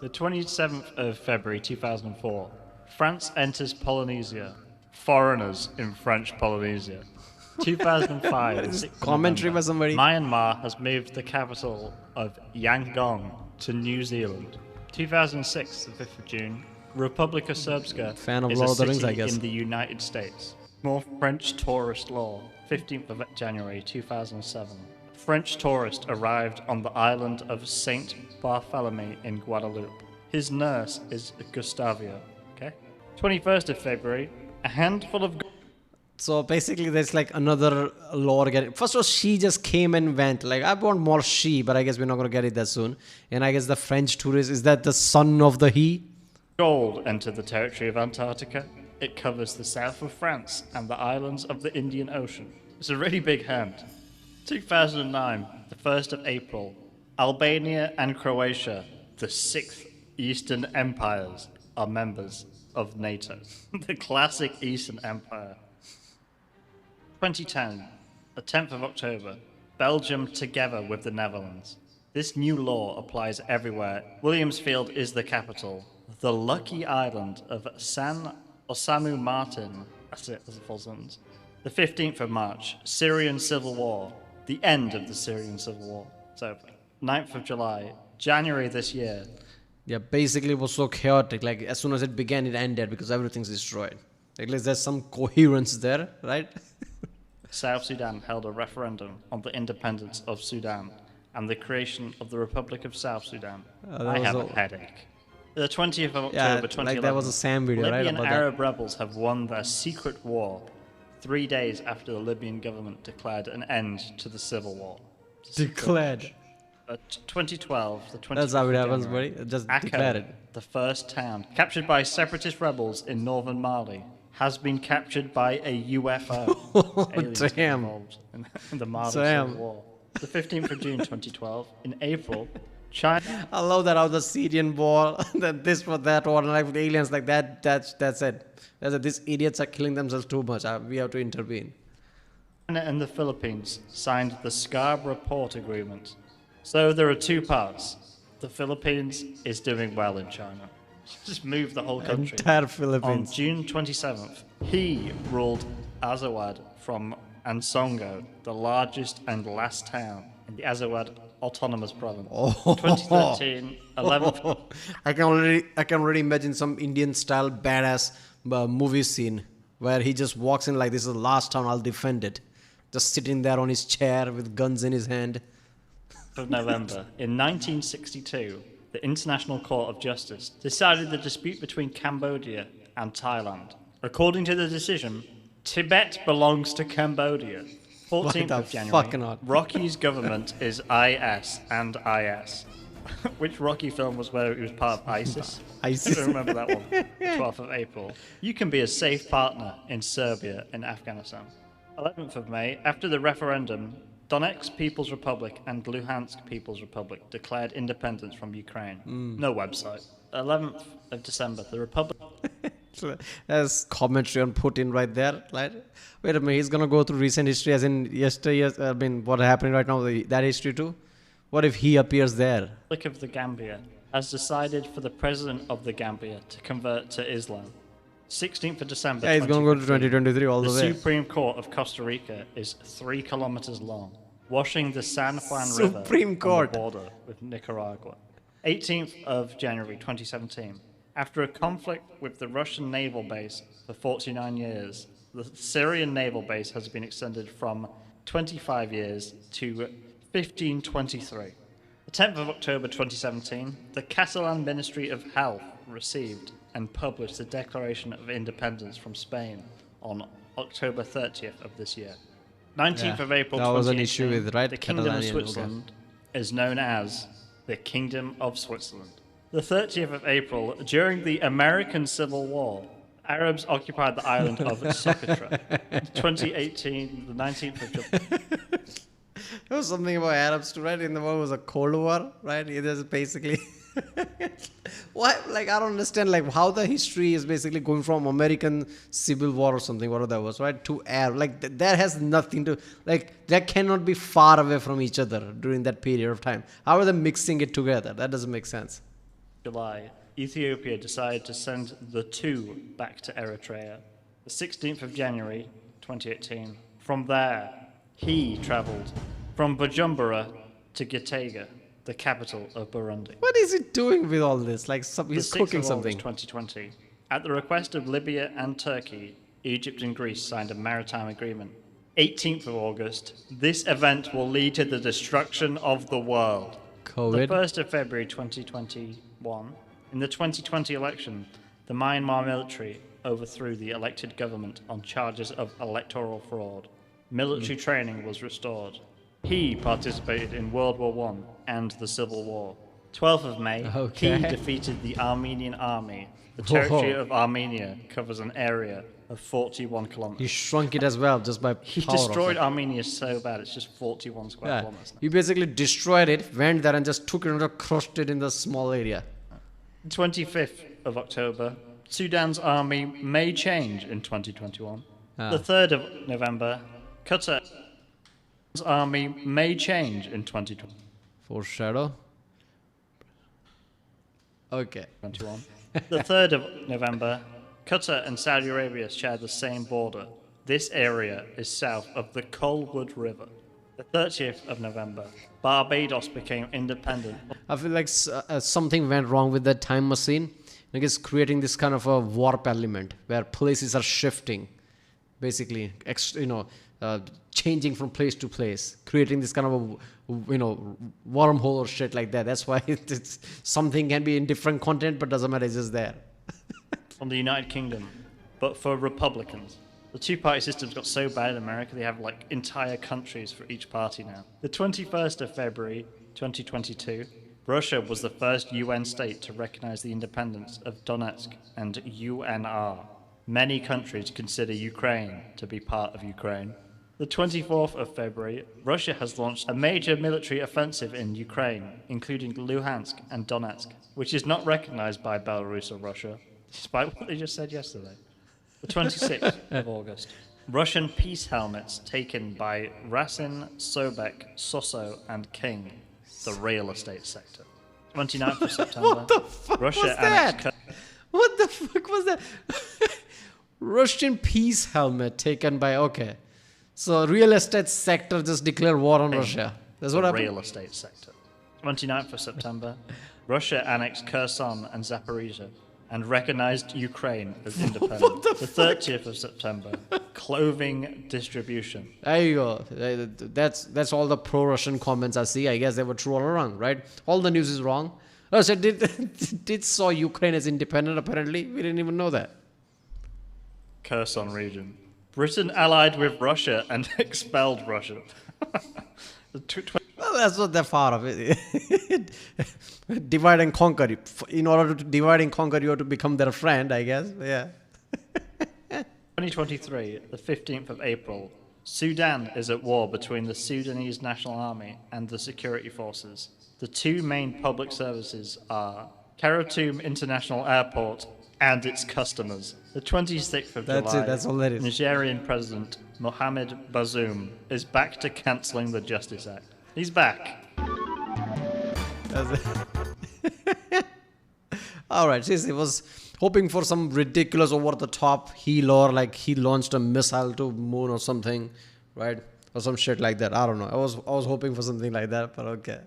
The 27th of February 2004, France enters Polynesia. Foreigners in French Polynesia. 2005, the 6th of Commentary by November, somebody. Myanmar has moved the capital of Yangon to New Zealand. 2006, the 5th of June, Republika Srpska Fan of is Lord a of the city Rings, I guess. in the United States. More French tourist law. 15th of January 2007. French tourist arrived on the island of Saint Barthélemy in Guadeloupe. His nurse is Gustavia. Okay. 21st of February, a handful of. So basically, there's like another law getting. First of all, she just came and went. Like, I want more she, but I guess we're not going to get it that soon. And I guess the French tourist, is that the son of the he? Gold entered the territory of Antarctica. It covers the south of France and the islands of the Indian Ocean. It's a really big hand. 2009, the 1st of April, Albania and Croatia, the 6th Eastern Empires, are members of NATO. The classic Eastern Empire. 2010, the 10th of October, Belgium together with the Netherlands. This new law applies everywhere. Williamsfield is the capital. The lucky island of San Osamu Martin. That's it, that's a full sentence. The 15th of March, Syrian civil war. The end of the Syrian civil war. It's over. 9th of July, January this year. Yeah, basically it was so chaotic. Like, as soon as it began, it ended because everything's destroyed. At least there's some coherence there, right? South Sudan held a referendum on the independence of Sudan and the creation of the Republic of South Sudan. I have a headache. The 20th of October, Yeah, 2011. like that was a Sam video, right? Libyan About that. Arab rebels have won their secret war 3 days after the Libyan government declared an end to the civil war. Declared. 2012, the 20th That's how it of happens, January, buddy. Just Akko, declare it. the first town captured by separatist rebels in northern Mali, has been captured by a UFO. Aliens Damn. involved in the Mali Damn. civil war. The 15th of June 2012, in April, China. I love that how the Syrian war, that this for that one, like with aliens, like that. That's it. That's it. These idiots are killing themselves too much. We have to intervene. China and the Philippines signed the Scarborough Port Agreement. So there are two parts. The Philippines is doing well in China. Just move the whole country. Entire On Philippines. June 27th, he ruled Azawad from Ansongo, the largest and last town in the Azawad Autonomous Province. 2013, 11th. I can already imagine some Indian style badass movie scene where he just walks in like, this is the last town, I'll defend it. Just sitting there on his chair with guns in his hand. Of November, in 1962, the International Court of Justice decided the dispute between Cambodia and Thailand. According to the decision, Tibet belongs to Cambodia. 14th the of January, fuck not? Rocky's government is IS and IS. Which Rocky film was where he was part of ISIS? ISIS. I don't remember that one. The 12th of April. You can be a safe partner in Serbia and Afghanistan. 11th of May, after the referendum, Donetsk People's Republic and Luhansk People's Republic declared independence from Ukraine. No website. 11th of December, the Republic. There's commentary on Putin right there. Right? Wait a minute, he's gonna go through recent history as in yesterday. I mean, what happening right now? That history too. What if he appears there? Of the Gambia has decided for the president of the Gambia to convert to Islam. 16th of December. Yeah, he's gonna go to 2015. 2023 all the way. The Supreme Court of Costa Rica is 3 kilometers long, washing the San Juan River Supreme Court. on the border with Nicaragua. 18th of January 2017. After a conflict with the Russian naval base for 49 years, the Syrian naval base has been extended from 25 years to 1523. The 10th of October 2017, the Catalan Ministry of Health received and published the Declaration of Independence from Spain on October 30th of this year. 19th of April that was an 2018, issue with, right? the Kingdom of Catalanian, Switzerland is known as the Kingdom of Switzerland. The 30th of April, during the American Civil War, Arabs occupied the island of Socotra. 2018, the 19th of July. There was something about Arabs too, right? In the war was a Cold War, right? It is basically why, like, I don't understand, like, how the history is basically going from American Civil War or something, whatever that was, right, to Arab. Like, that has nothing to, like, that cannot be far away from each other during that period of time. How are they mixing it together? That doesn't make sense. July, Ethiopia decided to send the two back to Eritrea. The 16th of January 2018. From there, he travelled from Bujumbura to Gitega, the capital of Burundi. What is he doing with all this? Like, he's The 6th cooking of something. August 2020. At the request of Libya and Turkey, Egypt and Greece signed a maritime agreement. 18th of August. This event will lead to the destruction of the world. COVID. The 1st of February 2021. In the 2020 election, the Myanmar military overthrew the elected government on charges of electoral fraud. Military training was restored. He participated in World War I and the Civil War. 12th of May, Okay. he defeated the Armenian army. The territory of Armenia covers an area of 41 He kilometers. shrunk it as well just by He power of destroyed it. Armenia so bad, it's just 41 square Yeah. kilometers now. He basically destroyed it, went there and just took it and crushed it in the small area. 25th of October, Sudan's army may change in 2021. Ah. The 3rd of November, Qatar's army may change in 2021. Foreshadow. Okay. The 3rd of November, Qatar and Saudi Arabia share the same border. This area is south of the Colwood River. The 30th of November, Barbados became independent. I feel like something went wrong with that time machine. Like, it's creating this kind of a warp element where places are shifting, basically, changing from place to place, creating this kind of a, wormhole or shit like that. That's why it's something can be in different content, but doesn't matter, it's just there. From the United Kingdom, but for Republicans. The two-party system's got so bad in America, they have like entire countries for each party now. The 21st of February 2022, Russia was the first UN state to recognize the independence of Donetsk and UNR. Many countries consider Ukraine to be part of Ukraine. The 24th of February, Russia has launched a major military offensive in Ukraine, including Luhansk and Donetsk, which is not recognized by Belarus or Russia, despite what they just said yesterday. The 26th of August, Russian peace helmets taken by Rasin, Sobek, Soso, and King, the real estate sector. 29th of September, What the fuck Russia was annexed that? What the fuck was that? Russian peace helmet taken by, okay. So real estate sector just declared war on Russia. That's what the happened. real estate sector. 29th of September, Russia annexed Kherson and Zaporizhia and recognized Ukraine as independent. What the the 30th of September, clothing distribution. There you go. That's all the pro-Russian comments I see. I guess they were true all around, right? All the news is wrong. Oh, so did saw Ukraine as independent apparently? We didn't even know that. Kherson region. Britain allied with Russia and expelled Russia. Well, that's not that far of it. Divide and conquer. In order to divide and conquer, you have to become their friend, I guess. Yeah. 2023, the 15th of April, Sudan is at war between the Sudanese National Army and the security forces. The two main public services are Khartoum International Airport and its customers. The 26th of That's July, it, that's all that is. Nigerian President Mohamed Bazoum is back to cancelling the Justice Act. He's back. All right, since he was hoping for some ridiculous over-the-top heal, or like he launched a missile to moon or something, right? Or some shit like that. I don't know. I was hoping for something like that, but okay.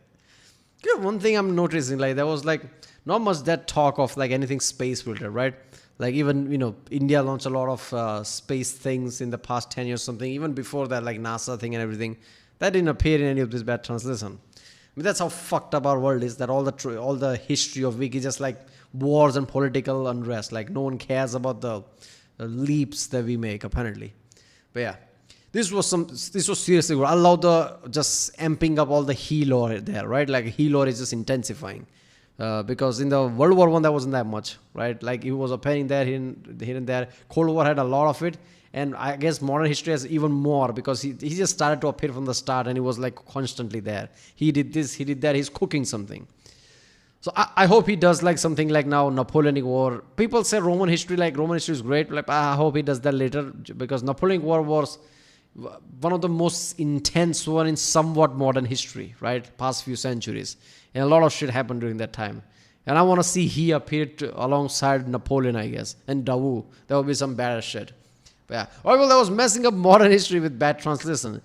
Yeah, one thing I'm noticing, like there was like not much that talk of like anything space related, right? Like even, India launched a lot of space things in the past 10 years, something. Even before that, like NASA thing and everything. That didn't appear in any of this bad translation. I mean, that's how fucked up our world is, that all the history of Wiki is just like wars and political unrest. Like no one cares about the leaps that we make, apparently. But yeah, this was seriously good. I love the just amping up all the he lore there, right? Like he lore is just intensifying. Because in the World War I, there wasn't that much, right? Like it was appearing there, here and there. Cold War had a lot of it. And I guess modern history has even more, because he just started to appear from the start, and he was like constantly there. He did this, he did that, he's cooking something. So I hope he does like something like now Napoleonic War. People say Roman history is great. Like I hope he does that later, because Napoleonic War was one of the most intense one in somewhat modern history, right? Past few centuries. And a lot of shit happened during that time. And I want to see he appeared alongside Napoleon, I guess, and Dawu. There will be some badass shit. But yeah. Oh, well, that was messing up modern history with bad translation.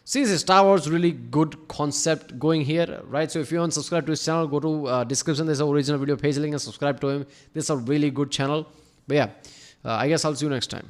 See, this Star Wars really good concept going here, right? So if you want to subscribe to his channel, go to description. There's an original video page link and subscribe to him. This is a really good channel. But yeah, I guess I'll see you next time.